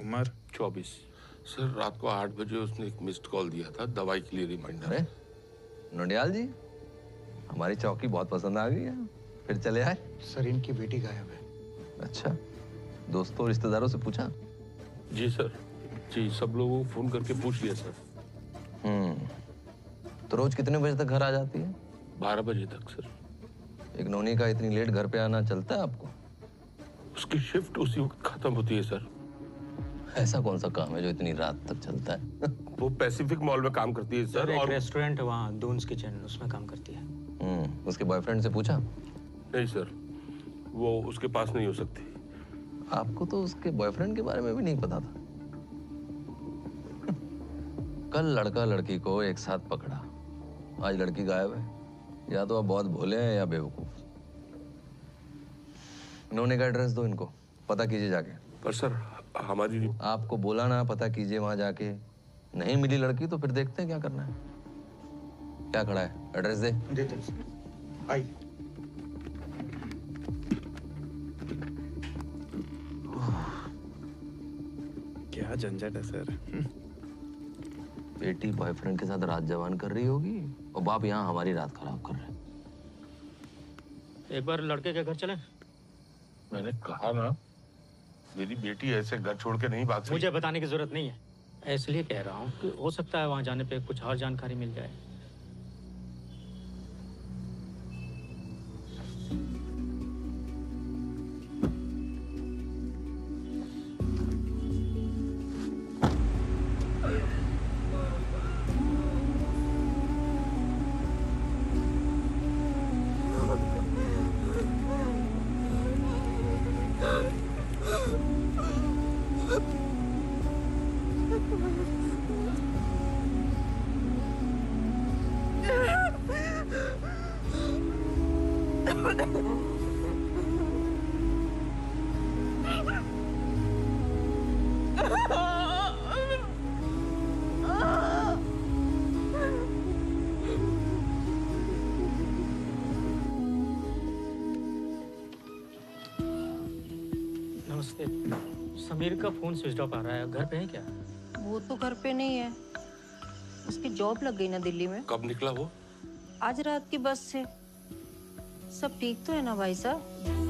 उम्र 24। सर रात को 8 बजे उसने एक मिस्ड कॉल दिया था दवाई के लिए रिमाइंडर। अरे नोडियाल जी, हमारी चौकी बहुत पसंद आ गई है, फिर चले आए। सर इनकी बेटी गायब है। अच्छा, दोस्तों रिश्तेदारों से पूछा? जी सर, जी सब लोगों को फोन करके पूछ लिया सर। तो रोज कितने बजे तक घर आ जाती है? 12 बजे तक सर। एक नौनी का इतनी लेट घर पे आना चलता है आपको? उसकी शिफ्ट उसी वक्त खत्म होती है सर। ऐसा कौन सा काम है जो इतनी रात तक चलता है? वो पैसिफिक मॉल में काम करती है सर। और रेस्टोरेंट है वहाँ, दून्स किचन, उसमें काम करती है। उसके बॉयफ्रेंड से पूछा? नहीं सर, वो उसके पास नहीं हो सकती। आपको तो उसके बॉयफ्रेंड के बारे में भी नहीं पता था। कल लड़का लड़की को एक साथ पकड़ा, आज लड़की गायब है। या तो आप बहुत भोले हैं या बेवकूफ। नोने का एड्रेस दो इनको, पता कीजिए जाके। पर सर हमारी, आपको बोला ना पता कीजिए वहां जाके। नहीं मिली लड़की तो फिर देखते हैं क्या करना है। क्या खड़ा है, एड्रेस दे। देते हैं। आई। क्या झंझट है सर। बेटी बॉयफ्रेंड के साथ रात जवान कर रही होगी और बाप यहाँ हमारी रात खराब कर रहे हैं। एक बार लड़के के घर चलें? मैंने कहा ना, मेरी बेटी ऐसे घर छोड़ के नहीं भाग सकती। मुझे बताने की जरूरत नहीं है, इसलिए कह रहा हूँ कि हो सकता है वहाँ जाने पे कुछ और जानकारी मिल जाए। नमस्ते। समीर का फोन स्विच ऑफ आ रहा है, घर पे है क्या? वो तो घर पे नहीं है, उसकी जॉब लग गई ना दिल्ली में। कब निकला वो? आज रात की बस से। सब ठीक तो है ना भाई साहब?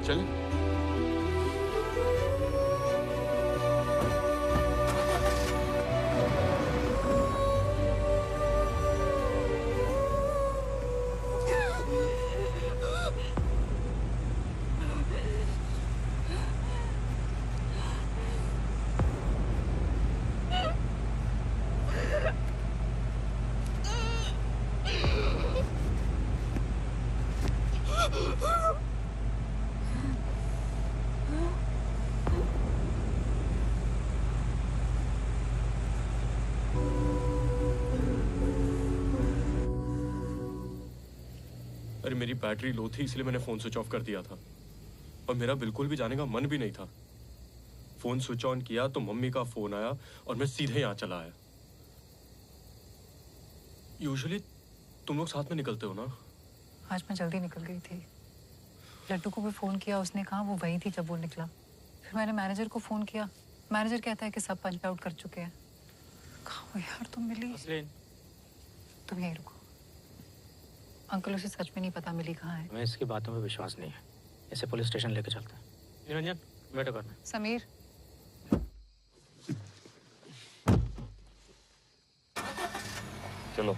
चल। अरे मेरी बैटरी लो थी इसलिए मैंने फोन स्विच ऑफ कर दिया था और मेरा बिल्कुल भी जाने का मन भी नहीं था। फोन स्विच ऑन किया तो मम्मी का फोन आया और मैं सीधे यहाँ चला आया। यूजुअली तुम लोग साथ में निकलते हो ना? आज मैं जल्दी निकल गई थी। लड्डू को भी फोन किया, उसने कहा वो वही थी जब वो निकला। फिर मैंने मैनेजर को फोन किया, मैनेजर कहता है कि सब पंच आउट कर चुके हैं। कहाँ हो यार तुम मिली? तुम यहीं रुको। अंकल उसे सच में नहीं पता मिली कहाँ है। हमें इसकी बातों में विश्वास नहीं है, इसे पुलिस स्टेशन लेके चलते हैं। निरंजन बैठो करना। समीर चलो।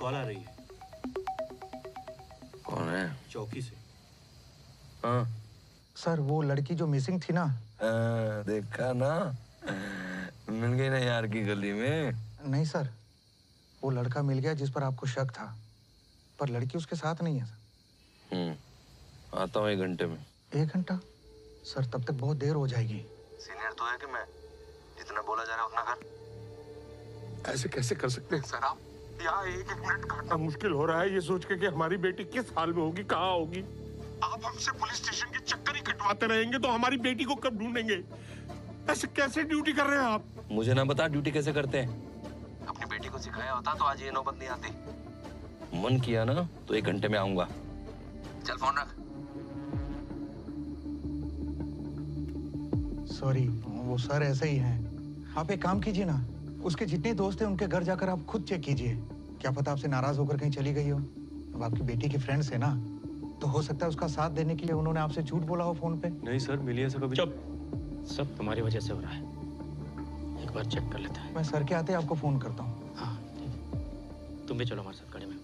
कॉल आ रही है। कौन है? चौकी से। हाँ सर वो लड़की जो मिसिंग थी ना। देखा ना, मिल गई ना यार की गली में। नहीं सर, वो लड़का मिल गया जिस पर आपको शक था, पर लड़की उसके साथ नहीं है सर। आता हूँ 1 घंटे में। 1 घंटा? सर तब तक बहुत देर हो जाएगी। सीनियर तो है कि मैं, जितना बोला जा रहा है उतना कर। ऐसे कैसे कर सकते हैं सर आप? यहाँ 1-1 मिनट काटना मुश्किल हो रहा है ये सोच के कि हमारी बेटी किस हाल में होगी, कहाँ होगी। आप हमसे पुलिस स्टेशन के चक्कर ही कटवाते रहेंगे तो हमारी बेटी को कब ढूंढेंगे? ऐसे कैसे ड्यूटी कर रहे हैं आप? मुझे ना बता ड्यूटी कैसे करते हैं। अपनी बेटी को सिखाया होता तो आज ये नौबत नहीं आती। मन किया ना तो 1 घंटे में आऊंगा। चल फोन रख। सॉरी, वो सर ऐसे ही हैं। आप एक काम कीजिए ना, उसके जितने दोस्त हैं उनके घर जाकर आप खुद चेक कीजिए। क्या पता आपसे नाराज होकर कहीं चली गई हो। अब आपकी बेटी के फ्रेंड्स है ना, तो हो सकता है उसका साथ देने के लिए उन्होंने आपसे झूठ बोला हो फोन पे। नहीं सर, मिली ऐसा कभी। चुप, सब तुम्हारी वजह से हो रहा है। एक बार चेक कर लेते हैं। मैं सर के आते आपको फोन करता हूँ। हाँ ठीक है, तुम भी चलो हमारे साथ गाड़ी में।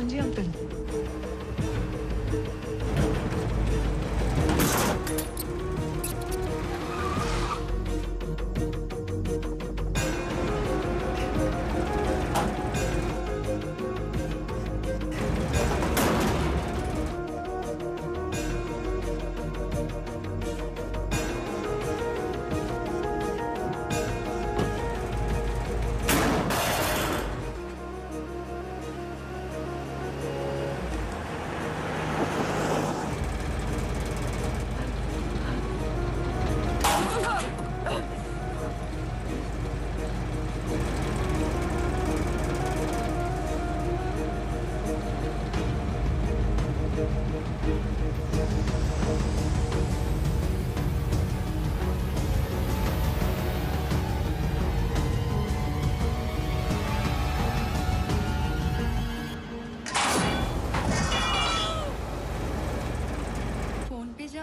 हाँ जी अंकल।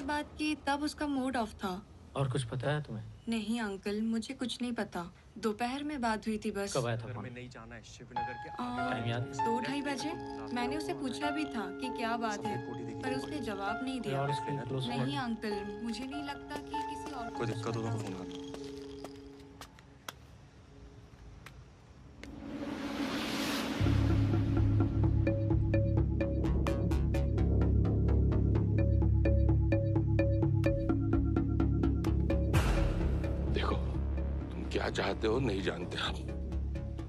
बात की तब उसका मूड ऑफ था। और कुछ पता है तुम्हें? नहीं अंकल, मुझे कुछ नहीं पता। दोपहर में बात हुई थी बस। कब आया था फोन? नहीं जाना है शिवनगर के 2-2:30 बजे। मैंने उसे पूछा भी था कि क्या बात है, पर उसने जवाब नहीं दिया। नहीं अंकल, मुझे नहीं लगता कि किसी और कोई दिक्कत हो तो फोन करना। क्या चाहते हो नहीं जानते हम।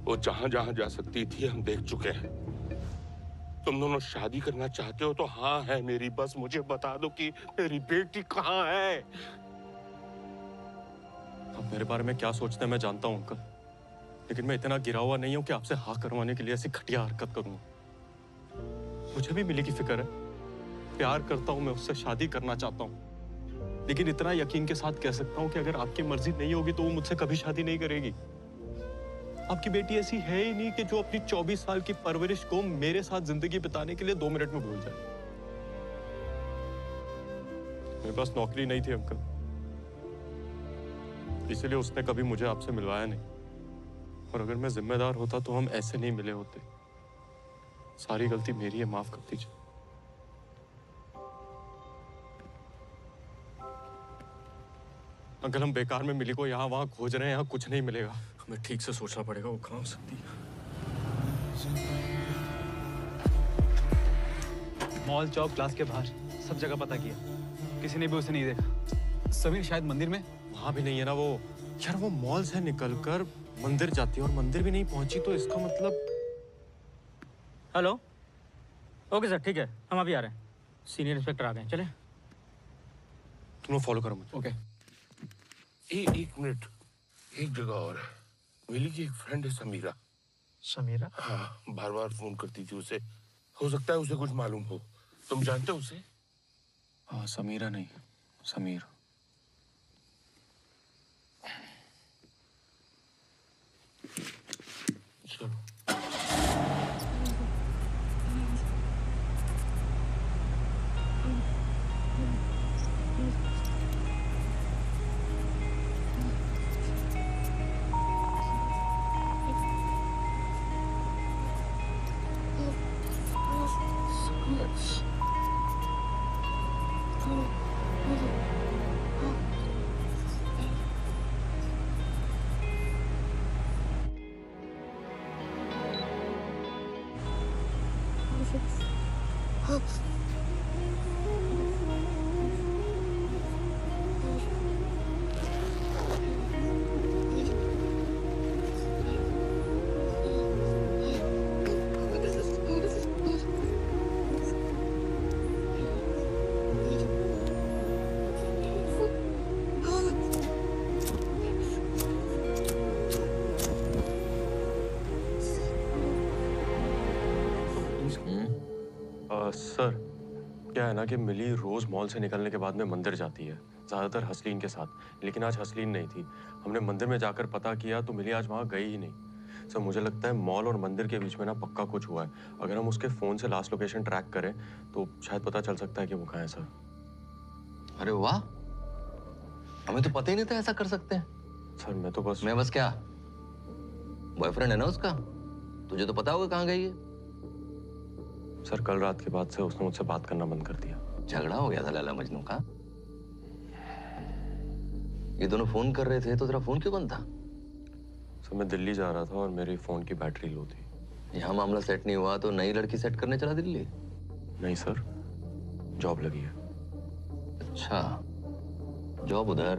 वो जहां जहां जा सकती थी हम देख चुके हैं। तुम दोनों शादी करना चाहते हो तो हाँ है मेरी, बस मुझे बता दो कि मेरी बेटी कहाँ है। अब मेरे बारे में क्या सोचते हैं मैं जानता हूँ अंकल, लेकिन मैं इतना गिरा हुआ नहीं हूँ कि आपसे हाँ करवाने के लिए ऐसी घटिया हरकत करूंगा। मुझे भी मिली की फिक्र है, प्यार करता हूँ मैं उससे, शादी करना चाहता हूँ, लेकिन इतना यकीन के साथ कह सकता हूं कि अगर आपकी मर्जी नहीं होगी तो वो मुझसे कभी शादी नहीं करेगी। आपकी बेटी ऐसी है ही नहीं कि जो अपनी 24 साल की परवरिश को मेरे साथ जिंदगी बिताने के लिए 2 मिनट में भूल जाए। मेरे पास नौकरी नहीं थी अंकल, इसलिए उसने कभी मुझे आपसे मिलवाया नहीं, और अगर मैं जिम्मेदार होता तो हम ऐसे नहीं मिले होते। सारी गलती मेरी है, माफ कर दीजिए। अंकल हम बेकार में मिली को यहाँ वहाँ खोज रहे हैं, यहाँ कुछ नहीं मिलेगा। हमें ठीक से सोचना पड़ेगा वो कहाँ हो सकती है। मॉल, चौक, क्लास के बाहर सब जगह पता किया, किसी ने भी उसे नहीं देखा। समीर शायद मंदिर में। वहाँ भी नहीं है ना वो। यार वो मॉल से निकलकर मंदिर जाती है और मंदिर भी नहीं पहुंची, तो इसका मतलब। हेलो, ओके सर, ठीक है, हम अभी आ रहे हैं। सीनियर इंस्पेक्टर आ गए, चले। तुम लोग फॉलो करो मुझे। ओके। एक मिनट, एक जगह और है। मिली की एक फ्रेंड है समीरा। समीरा? हाँ, बार बार फोन करती थी उसे। हो सकता है उसे कुछ मालूम हो। तुम जानते हो उसे? हाँ, समीरा नहीं, समीर। चलो। सर, क्या है ना कि मिली रोज मॉल से निकलने के बाद में मंदिर जाती है, ज्यादातर हसलीन के साथ, लेकिन आज हसलीन नहीं थी। हमने मंदिर में जाकर पता किया तो मिली आज वहां गई ही नहीं। सर मुझे लगता है मॉल और मंदिर के बीच में ना पक्का कुछ हुआ है। अगर हम उसके फोन से लास्ट लोकेशन ट्रैक करें तो शायद पता चल सकता है कि वो कहाँ है। सर अरे वाह, हमें तो पता ही नहीं था ऐसा कर सकते हैं। सर मैं बस क्या, बॉयफ्रेंड है ना उसका, तुझे तो पता होगा कहाँ गई है। सर कल रात के बाद से उसने मुझसे बात करना बंद कर दिया। झगड़ा हो गया था लैला मजनू का? ये दोनों फोन कर रहे थे तो तेरा फोन क्यों बंद था? सर मैं दिल्ली जा रहा था और मेरे फोन की बैटरी लो थी। यहाँ मामला सेट नहीं हुआ तो नई लड़की सेट करने चला दिल्ली? नहीं सर, जॉब लगी है। अच्छा, जॉब उधर,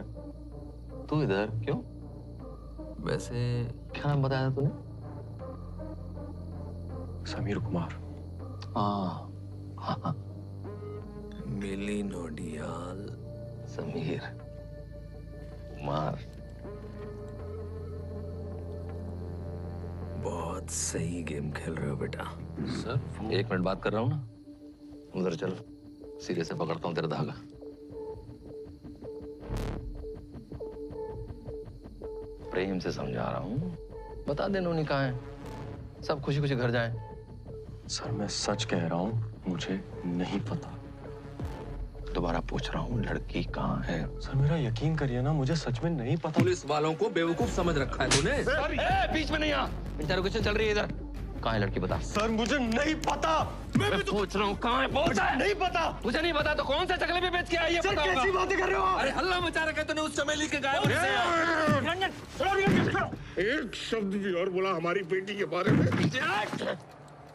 तू इधर, क्यों? वैसे क्या नाम बताया तूने? समीर कुमार। हाँ, मिली नोडियाल समीर कुमार। बहुत सही गेम खेल रहे हो बेटा। सर 1 मिनट बात कर रहा हूँ ना, उधर चल, सिरे से पकड़ता हूँ तेरा धागा। प्रेम से समझा रहा हूँ, बता दे नोनी कहाँ है, सब खुशी खुशी घर जाएं। सर मैं सच कह रहा हूँ, मुझे नहीं पता। दोबारा पूछ रहा हूँ, लड़की कहाँ है? सर मेरा यकीन करिए ना, मुझे सच में नहीं पता। पुलिस वालों को बेवकूफ समझ रखा है तूने। बीच में नहीं आ, इंटरोगेशन चल रही है इधर। कहाँ है लड़की, बता। सर मुझे नहीं पता। मैं पूछ रहा हूँ कहाँ है, बोल। नहीं पता। मुझे नहीं पता तो कौन सा चकले में बेच के आई है? सर कैसी बातें कर रहे हो? अरे हल्ला मचा रखा है तूने उस चमेली के गायब। एक शब्द भी और बोला हमारी बेटी के बारे में,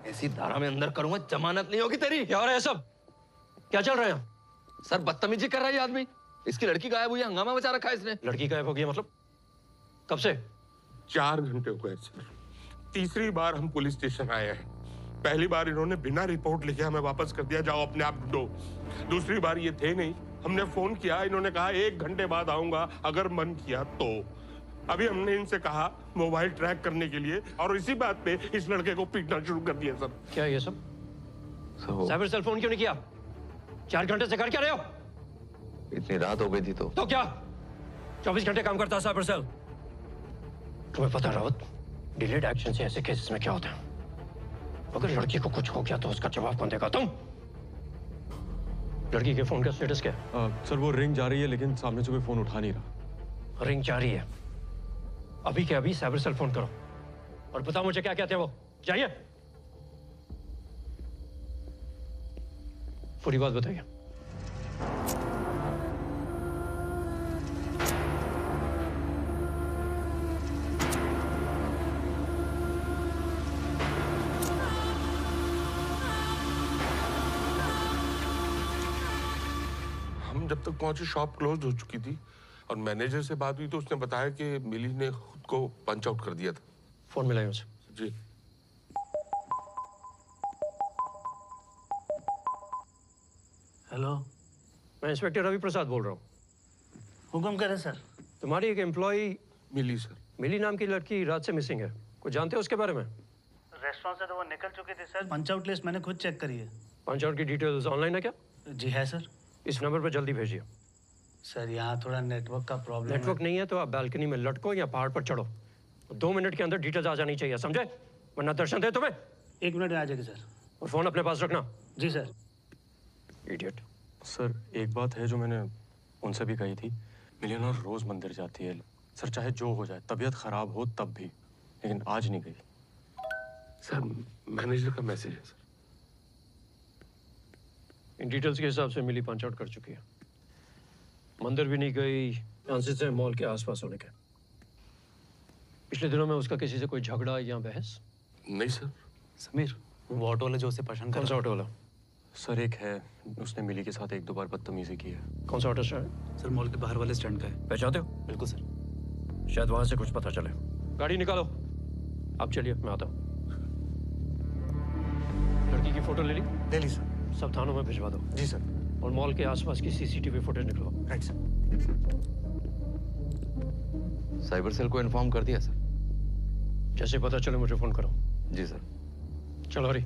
ऐसी धारा में अंदर करूंगा, जमानत नहीं होगी तेरी। क्या हो रहा है सब? क्या चल रहा है? सर बदतमीजी कर रहा है आदमी। इसकी लड़की गायब हुई है, हंगामा मचा रखा है इसने। लड़की गायब हो गई मतलब? कब से? 4 घंटे हो गए सर। तीसरी बार हम पुलिस स्टेशन आए हैं। पहली बार इन्होंने बिना रिपोर्ट लिखे हमें वापस कर दिया, जाओ अपने आप ढूंढो। दूसरी बार ये थे नहीं, हमने फोन किया, इन्होंने कहा 1 घंटे बाद आऊंगा अगर मन किया तो। अभी हमने इनसे कहा मोबाइल ट्रैक करने के लिए, और इसी बात पे इस लड़के को पीटना शुरू कर दिया सर। क्या ये सब? साइबर सेल फोन क्यों नहीं किया? 4 घंटे से कर क्या रहे हो? इतनी रात हो गई थी तो क्या 24 घंटे काम करता है साइबर सेल? तुम्हें पता है रावत, डिलेड एक्शन से ऐसे केसेस में क्या होता है? अगर लड़की को कुछ हो गया तो उसका जवाब कौन देगा? तुम? लड़की के फोन का स्टेटस क्या है? सर वो रिंग जा रही है, लेकिन सामने से कोई फोन उठा नहीं रहा। रिंग जा रही है? अभी के अभी साइबर सेल फोन करो और बताओ मुझे क्या कहते हैं वो। चाहिए पूरी बात बताइए। हम जब तक पहुंचे शॉप क्लोज हो चुकी थी, और मैनेजर से बात हुई तो उसने बताया कि मिली ने खुद को पंच आउट कर दिया था। फोन मिलाइए उसे। जी। हेलो, मैं इंस्पेक्टर रवि प्रसाद बोल रहा हूँ। हुक्म करें सर। तुम्हारी एक एम्प्लॉय मिली सर, मिली नाम की लड़की रात से मिसिंग है, कुछ जानते हो उसके बारे में? रेस्टोरेंट से तो वो निकल चुकी थी सर। पंच आउट लिस्ट मैंने खुद चेक करी है। पंच आउट की डिटेल्स ऑनलाइन है क्या? जी है सर। इस नंबर पर जल्दी भेजिए। सर यहाँ थोड़ा नेटवर्क का प्रॉब्लम है। नेटवर्क नहीं है तो आप बालकनी में लटको या पहाड़ पर चढ़ो। 2 मिनट के अंदर डिटेल्स आ जानी चाहिए, समझे? वरना दर्शन दे तुम्हें। 1 मिनट में आ जाएगी सर। और फोन अपने पास रखना। जी सर। इडियट। सर एक बात है जो मैंने उनसे भी कही थी, मिलियनर रोज मंदिर जाती है सर, चाहे जो हो जाए, तबीयत खराब हो तब भी, लेकिन आज नहीं गई। सर मैनेजर का मैसेज है सर। इन डिटेल्स के हिसाब से मिली पंच आउट कर चुकी है। मंदिर भी नहीं गई, चांसेस है मॉल के आसपास होने के। पिछले दिनों में उसका किसी से कोई झगड़ा या बहस? नहीं सर। समीर, वो ऑटो वाला जो उसे परेशान कर। कौन सा ऑटो वाला? सर एक है, उसने मिली के साथ 1-2 बार बदतमीजी की है। कौन सा ऑटो स्टैंड? सर मॉल के बाहर वाले स्टैंड का है। पहचानते हो? बिल्कुल सर। शायद वहां से कुछ पता चले। गाड़ी निकालो। अब चलिए, मैं आता हूँ। लड़की की फोटो ले ली? ले ली सर। सब थानों में भिजवा दो। जी सर। और मॉल के आसपास की सीसीटीवी फुटेज निकलवाओ। Right sir. साइबर सेल को इन्फॉर्म कर दिया सर। जैसे पता चले मुझे फोन करो। जी सर। चलो हरी।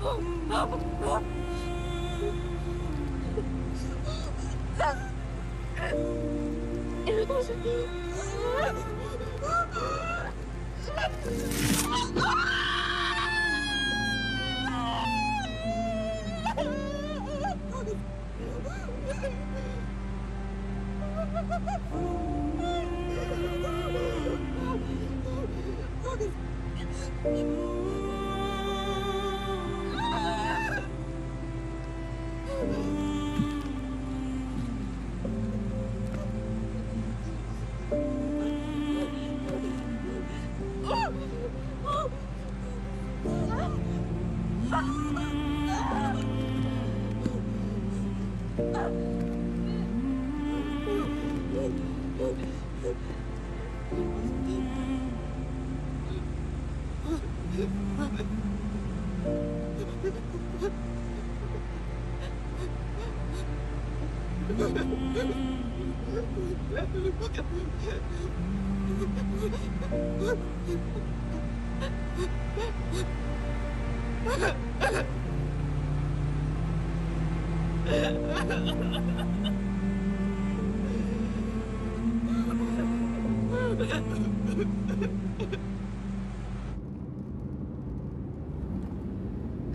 फिर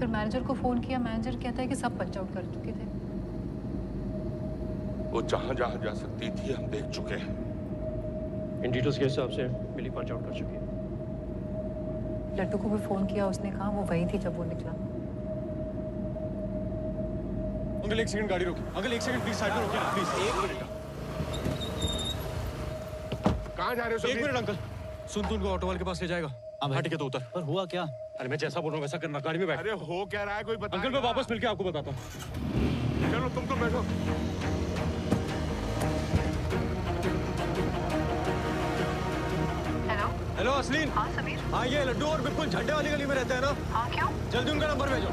मैनेजर को फोन किया, मैनेजर कहता है कि सब पंच आउट कर चुके थे। वो जहां जहां जा सकती थी हम देख चुके हैं। इन डिटेल्स के हिसाब से मिली पंच आउट कर चुकी है। लड्डू को भी फोन किया, उसने कहा वो वही थी जब वो निकला। अंकल एक सेकंड गाड़ी रोकिए। अंकल एक सेकंड प्लीज साइड में रोकिए ना प्लीज। एक मिनट। कहाँ जा रहे हो? एक मिनट अंकल। सुन तू उनको ऑटो वाले के पास ले जाएगा। हाँ ठीक है तो उतर। पर हुआ क्या? अरे मैं जैसा बोल रहा हूँ वैसा करना। गाड़ी में बैठ। अरे हो क्या रहा है कोई बता। अंकल मैं वापस मिलके आपको बताता हूँ। चलो तुम तो बैठो। हेलो असलीन। हाँ समीर। हाँ ये लड्डू और बिल्कुल झंडे वाली गली में रहता है ना? हाँ क्यों? जल्दी उनका नंबर भेजो।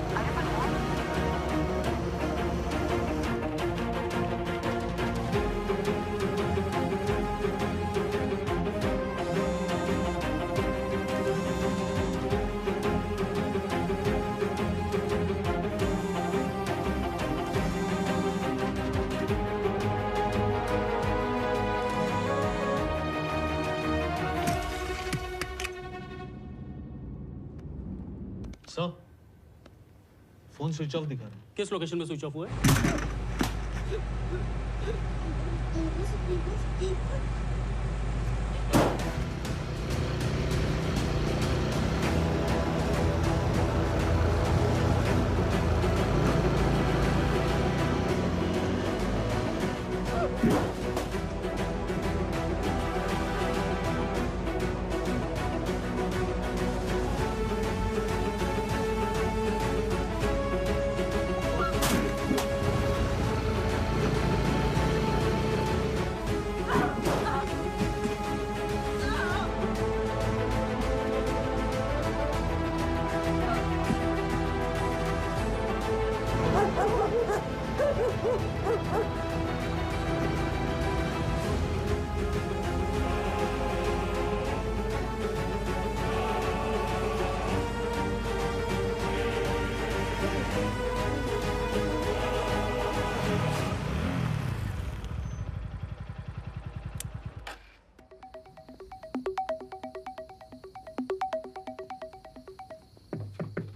सर फोन स्विच ऑफ दिखा रहा है। किस लोकेशन में स्विच ऑफ हुआ है?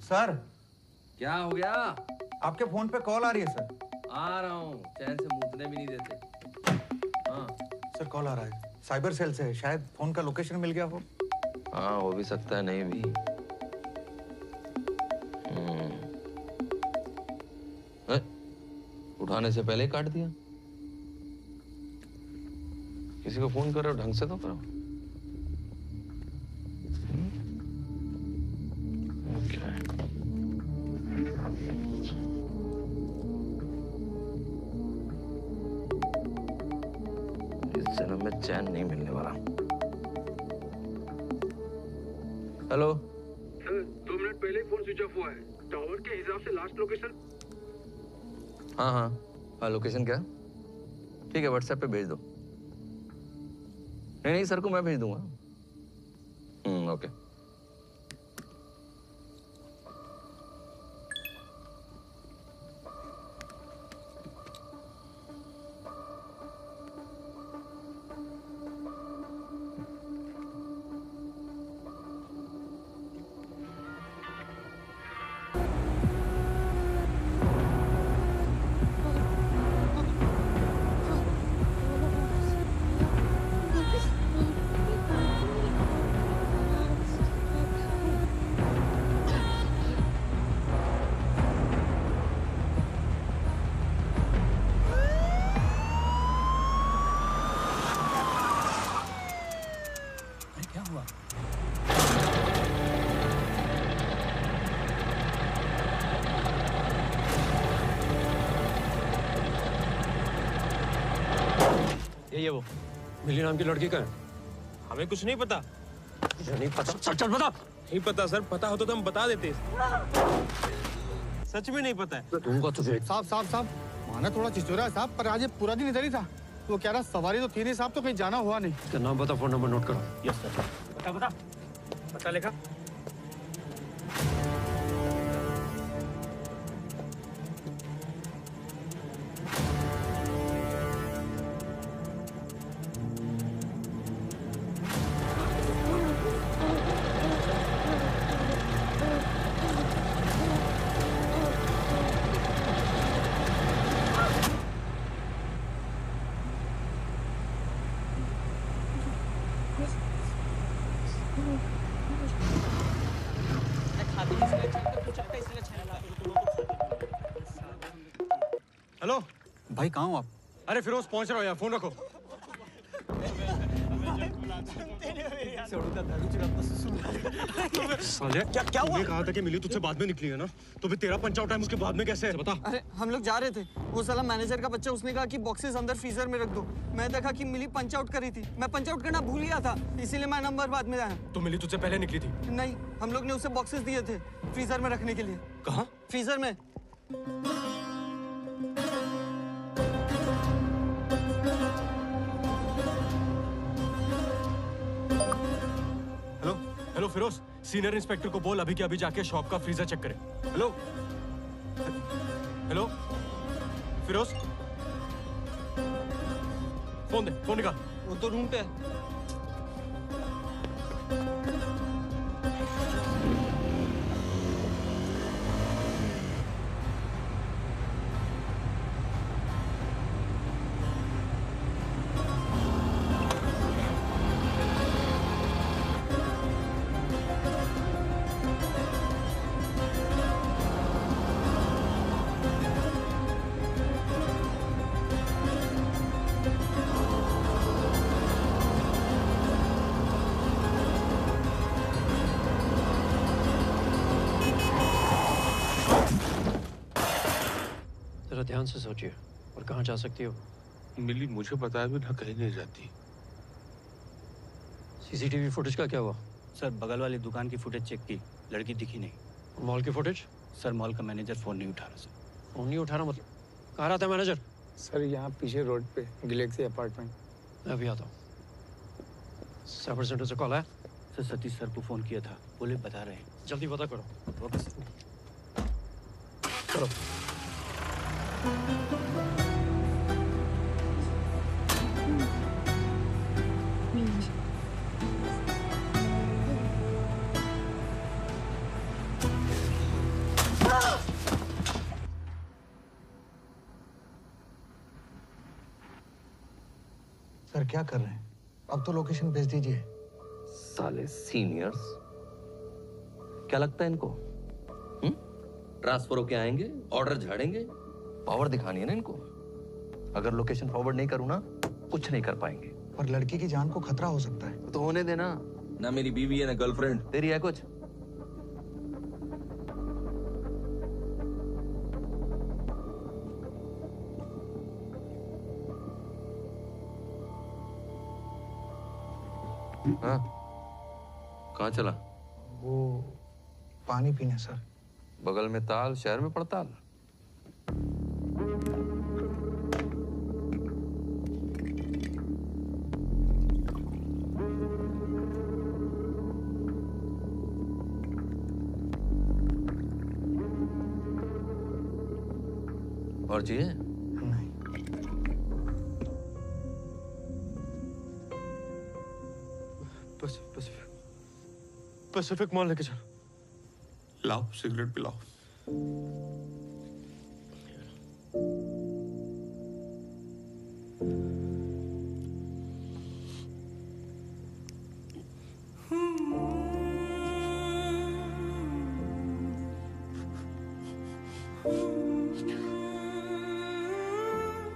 सर क्या हो गया? आपके फोन पे कॉल आ रही है सर। आ रहा हूँ, चैन से मूतने भी नहीं देते। हाँ सर कॉल आ रहा है, साइबर सेल से है, शायद फोन का लोकेशन मिल गया हो। हाँ हो भी सकता है, नहीं भी। उठाने से पहले ही काट दिया। किसी को फोन कर रहे हो ढंग से तो करो। इस जन्म में चैन नहीं मिलने वाला। हेलो सर 2 मिनट पहले ही फोन स्विच ऑफ हुआ है। टावर के हिसाब से लास्ट लोकेशन। हाँ हाँ हाँ, लोकेशन क्या? ठीक है व्हाट्सएप पे भेज दो। नहीं नहीं सर को मैं भेज दूंगा। ओके। क्या हुआ? ये वो मिली नाम की लड़की का है। हमें कुछ नहीं पता। नहीं पता? चल बता। नहीं पता सर, पता होता तो हम बता देते। सच में नहीं पता है। दूंगा तुझे। साहब माना थोड़ा चिचोरा है साहब, पर आज ये पूरा दिन इधर ही था। वो कह रहा सवारी तो थी नहीं साहब, तो कहीं जाना हुआ नहीं। इसका नाम बता, फोन नंबर नोट करो। Yes sir. बता लिखा। हेलो भाई, कहाँ हो आप? अरे फिरोज पहुंच रहा हो यार, फोन रखो। क्या हुआ? कहा था कि मिली तुझसे बाद में निकली है ना, तो फिर तेरा पंच आउट टाइम उसके बाद में कैसे है? बता। अरे हम लोग जा रहे थे, वो साला मैनेजर का बच्चा, उसने कहा कि बॉक्सेस अंदर फ्रीजर में रख दो। मैं देखा कि मिली पंच आउट करी थी, मैं पंच आउट करना भूल गया था, इसीलिए मैं नंबर बाद में आया। तो मिली तुझसे पहले निकली थी? नहीं, हम लोग ने उसे बॉक्सेस दिए थे फ्रीजर में रखने के लिए। कहाँ? फ्रीजर में। हेलो फिरोज, सीनियर इंस्पेक्टर को बोल अभी के अभी जाके शॉप का फ्रीजर चेक करे। हेलो हेलो फिरोज, फोन दे, फोन निकाल। वो तो रूम पे है। जरा ध्यान से सोचिए, और कहाँ जा सकती हो? मिली मुझे बताया भी ना कहीं नहीं जाती। सीसीटीवी फुटेज का क्या हुआ? सर बगल वाली दुकान की फुटेज चेक की, लड़की दिखी नहीं। मॉल की फुटेज? सर मॉल का मैनेजर फोन नहीं उठा रहा सर। फोन नहीं उठा रहा मतलब? कहाँ रहता है मैनेजर? सर यहाँ पीछे रोड पे गैलेक्सी अपार्टमेंट। मैं अभी आता हूँ। साइबर सेंटर से कॉल आया? सर सतीश सर को फोन किया था, बोले बता रहे हैं। जल्दी पता करो। Okay sir. चलो। सर क्या कर रहे हैं? अब तो लोकेशन भेज दीजिए। साले सीनियर्स, क्या लगता है इनको? ट्रांसफर होके आएंगे, ऑर्डर झाड़ेंगे, पावर दिखानी है ना इनको। अगर लोकेशन फॉरवर्ड नहीं करूँ ना, कुछ नहीं कर पाएंगे। पर लड़की की जान को खतरा हो सकता है। तो होने देना ना, मेरी बीवी है ना गर्लफ्रेंड तेरी है कुछ। हाँ, कहाँ चला? वो पानी पीने सर। बगल में ताल, शहर में पड़ताल। और चाहिए? पैसिफिक मॉल लेके चल। लाओ सिगरेट पिलाओ।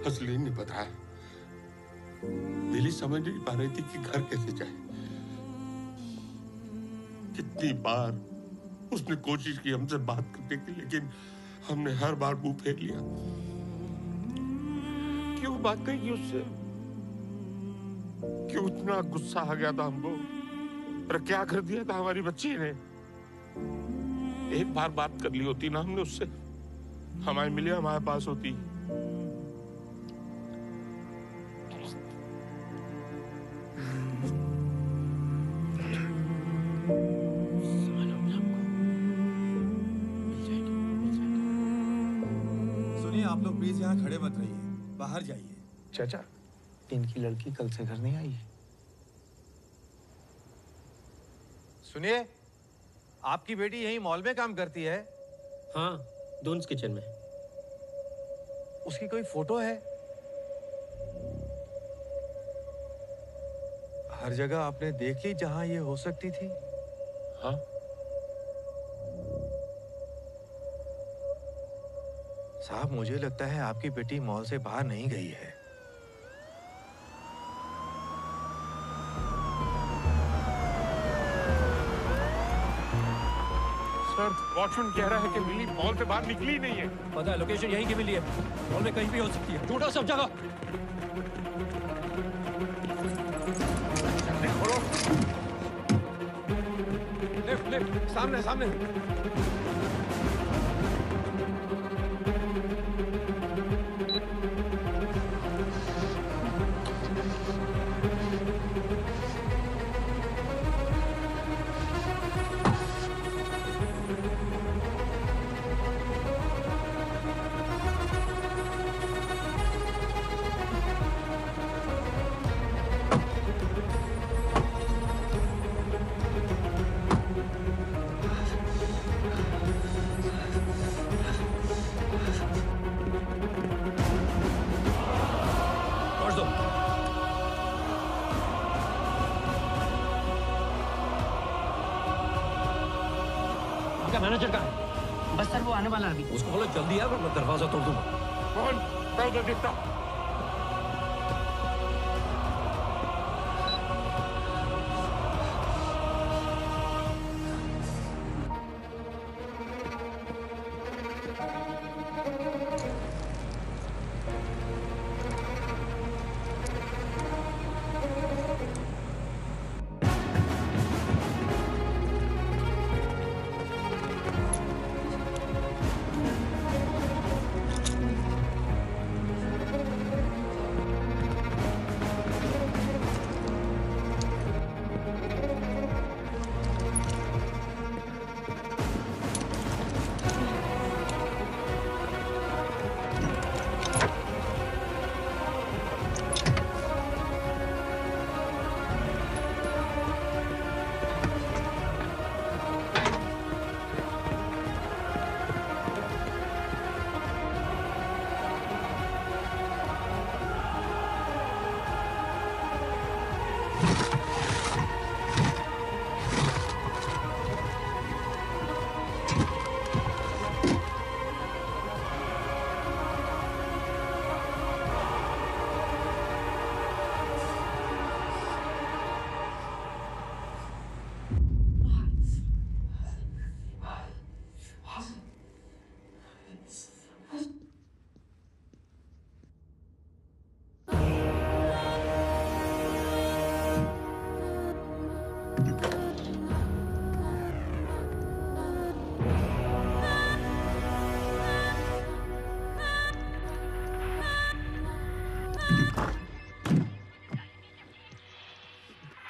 हसलीन ने बताया, मिली समझ नहीं पा रही थी कि घर कैसे जाए। कितनी बार उसने कोशिश की हमसे बात करने की, लेकिन हमने हर बार मुंह फेर लिया। क्यों बात कही उससे? क्यों इतना गुस्सा आ गया था हमको? और क्या कर दिया था हमारी बच्ची ने? एक बार बात कर ली होती ना हमने उससे, हमारी मिलिया हमारे पास होती। सुनिए, आप लोग प्लीज यहाँ खड़े मत रहिए, बाहर जाइए। चाचा, इनकी लड़की कल से घर नहीं आई है। सुनिए, आपकी बेटी यही मॉल में काम करती है? हाँ, दून्स किचन में। उसकी कोई फोटो है? हर जगह आपने देख ली जहां ये हो सकती थी? हाँ। साहब, मुझे लगता है आपकी बेटी मॉल से बाहर नहीं गई है। सर, वॉचमैन कह रहा है कि मिली मॉल से बाहर निकली ही नहीं है। पता है, लोकेशन यहीं की मिली है। मॉल में कहीं भी हो सकती है। ढूंढो सब जगह। लिफ्ट लिफ्ट, सामने सामने। मैनेजर का है। बस सर, वो आने वाला है अभी। उसको बोलो जल्दी आ, मैं दरवाजा तोड़ दूंगा। कौन? मैं उधर देखता।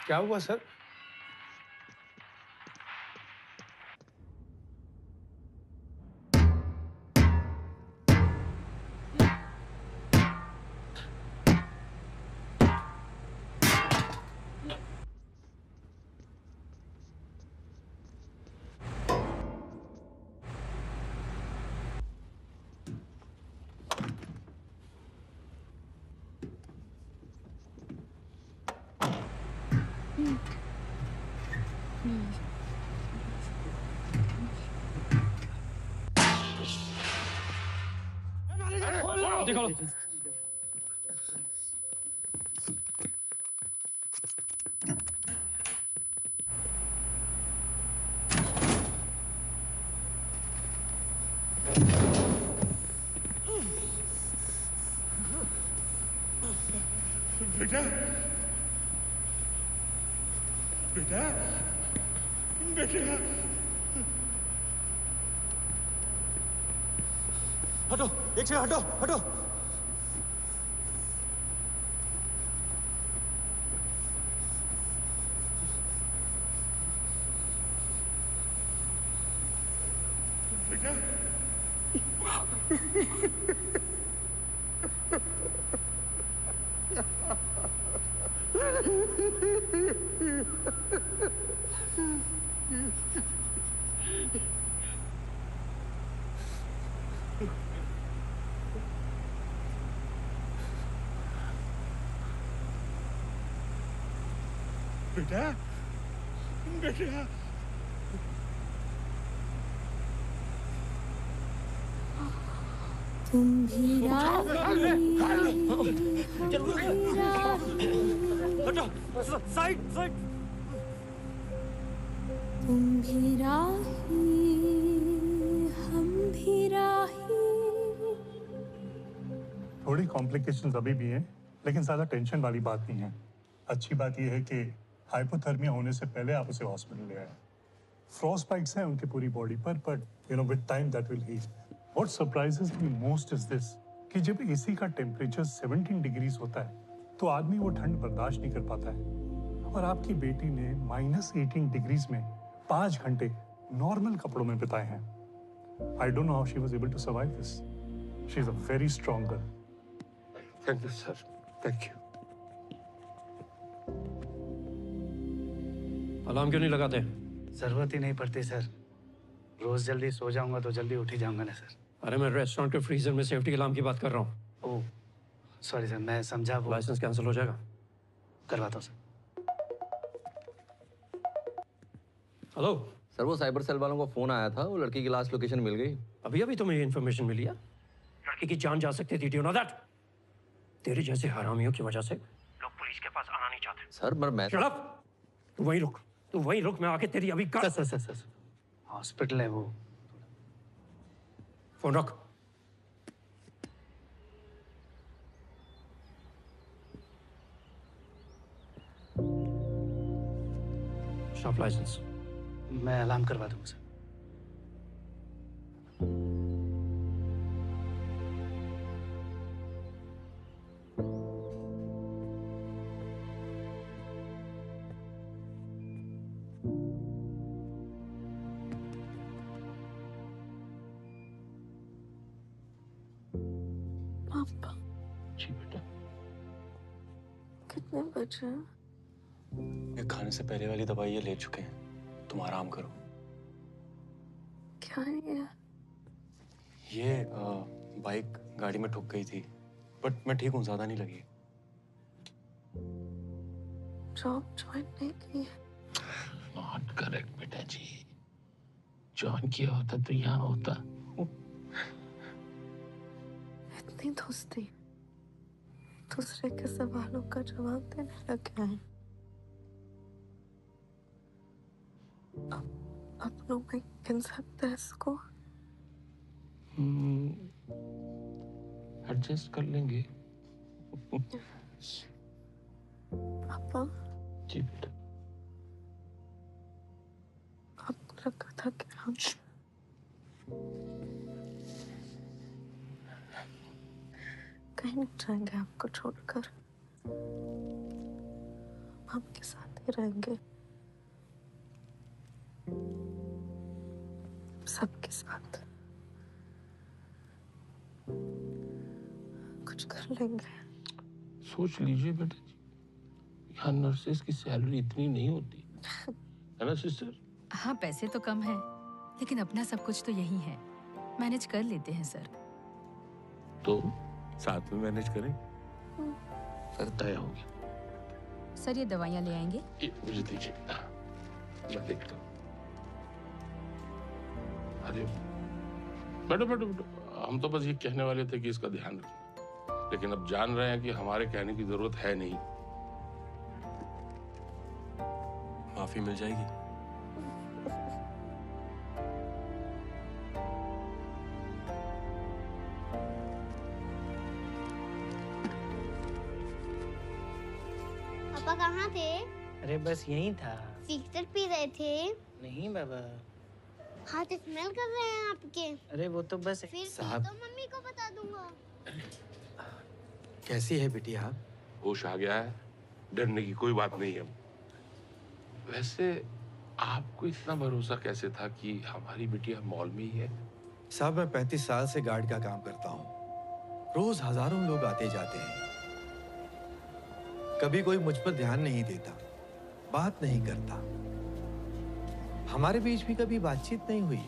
क्या हुआ सर? देखो बेटा बेटा बेटा हटो, एक से हटो, हटो। बेटा बेटा बेटा तुम भी हटो, साइड साइड। तुम भी राही हम भी राही। थोड़ी कॉम्प्लिकेशंस अभी भी हैं, लेकिन ज्यादा टेंशन वाली बात नहीं है। अच्छी बात यह है कि हाइपोथर्मिया होने से पहले आप उसे हॉस्पिटल ले आए। फ्रॉस्ट बाइट्स हैं उनकी पूरी बॉडी पर, but you know with time that will heal. What surprises me most is this कि जब एसी का टेम्परेचर 17 डिग्रीज होता है तो आदमी वो ठंड बर्दाश्त नहीं कर पाता है, और आपकी बेटी ने -18 डिग्रीज में 5 घंटे नॉर्मल कपड़ों में बिताए हैं। I don't know how she was able to survive this. She is a very strong girl. Thank you sir, thank you. Alarm क्यों नहीं लगाते? जरूरत ही नहीं पड़ती सर। रोज जल्दी सो जाऊंगा तो जल्दी उठ ही जाऊंगा ना सर। अरे मैं रेस्टोरेंट के फ्रीजर में सेफ्टी अलार्म की बात कर रहा हूँ। ओह सॉरी सर, मैं समझा। वो लाइसेंस कैंसिल हो जाएगा। करवाता हूँ सर। हेलो सर, वो साइबर सेल वालों का फोन आया था, वो लड़की की लास्ट लोकेशन मिल गई। अभी अभी तुम्हें ये इन्फॉर्मेशन मिली है? लड़की की जान जा सकती थी, डू यू नो दैट? तेरे जैसे हरामियों की वजह से लोग पुलिस के पास आना नहीं चाहते। सर मैं शट अप! तू वहीं रुक, तू वहीं रुक, मैं आके तेरी अभी कर। सर हॉस्पिटल है वो। फोन रख। Shop licence. मैं अलार्म करवा दूंगा सर। पापा जी बेटा। कितने बजे? ये खाने से पहले वाली दवाई ये ले चुके हैं, तुम आराम करो। क्या है ये बाइक गाड़ी में ठुक गई थी, बट मैं ठीक हूँ, ज्यादा नहीं लगी। जॉब ज्वाइन नहीं की है? नॉट करेक्ट बेटा जी, ज्वाइन किया होता तो यहाँ होता। इतनी दोस्ती दूसरे के सवालों का जवाब देने लगे हैं। अपनों में गिन सकते हैं इसको? एडजस्ट कर लेंगे। पापा जी बेटा। आपको लगा था कि हम कहीं नहीं जाएंगे आपको छोड़कर। हम आपके साथ ही रहेंगे, सबके साथ कुछ कर लेंगे। सोच लीजिए बेटा जी, यहाँ नर्सेस की सैलरी इतनी नहीं होती है ना सिस्टर? हाँ, पैसे तो कम है, लेकिन अपना सब कुछ तो यही है। मैनेज कर लेते हैं सर। तो साथ में मैनेज करें। सर तय हो गया। सर ये दवाइयाँ ले आएंगे? ये मुझे दीजिए, मैं देखता हूँ। अरे बैठो बैठो बैठो, हम तो बस ये कहने वाले थे कि इसका ध्यान रखिए, लेकिन अब जान रहे हैं कि हमारे कहने की जरूरत है नहीं। माफी मिल जाएगी? अरे बस यही था। सिगरेट पी रहे थे? नहीं बाबा। हाथ स्मेल कर रहे हैं आपके। अरे वो तो बस फिर साहब। तो मम्मी को बता दूंगा। कैसी है बिटिया आप? होश आ गया है, डरने की कोई बात नहीं है। वैसे आपको इतना भरोसा कैसे था कि हमारी बिटिया मॉल में ही है? साहब मैं 35 साल से गार्ड का काम करता हूँ। रोज हजारों लोग आते जाते हैं। कभी कोई मुझ पर ध्यान नहीं देता, बात नहीं करता। हमारे बीच भी कभी बातचीत नहीं हुई,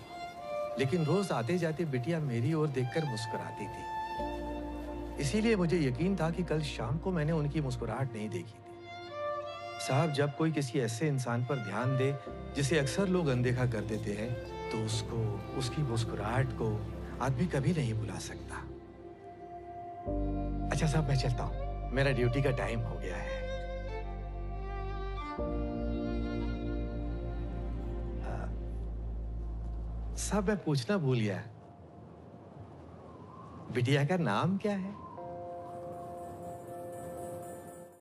लेकिन रोज आते जाते बिटिया मेरी ओर देखकर मुस्कुराती थी। इसीलिए मुझे यकीन था कि कल शाम को मैंने उनकी मुस्कुराहट नहीं देखी थी। साहब जब कोई किसी ऐसे इंसान पर ध्यान दे जिसे अक्सर लोग अनदेखा कर देते हैं, तो उसको, उसकी मुस्कुराहट को आदमी कभी नहीं भुला सकता। अच्छा साहब मैं चलता हूँ, मेरा ड्यूटी का टाइम हो गया है। साहब मैं पूछना भूल गया, बिटिया का नाम क्या है?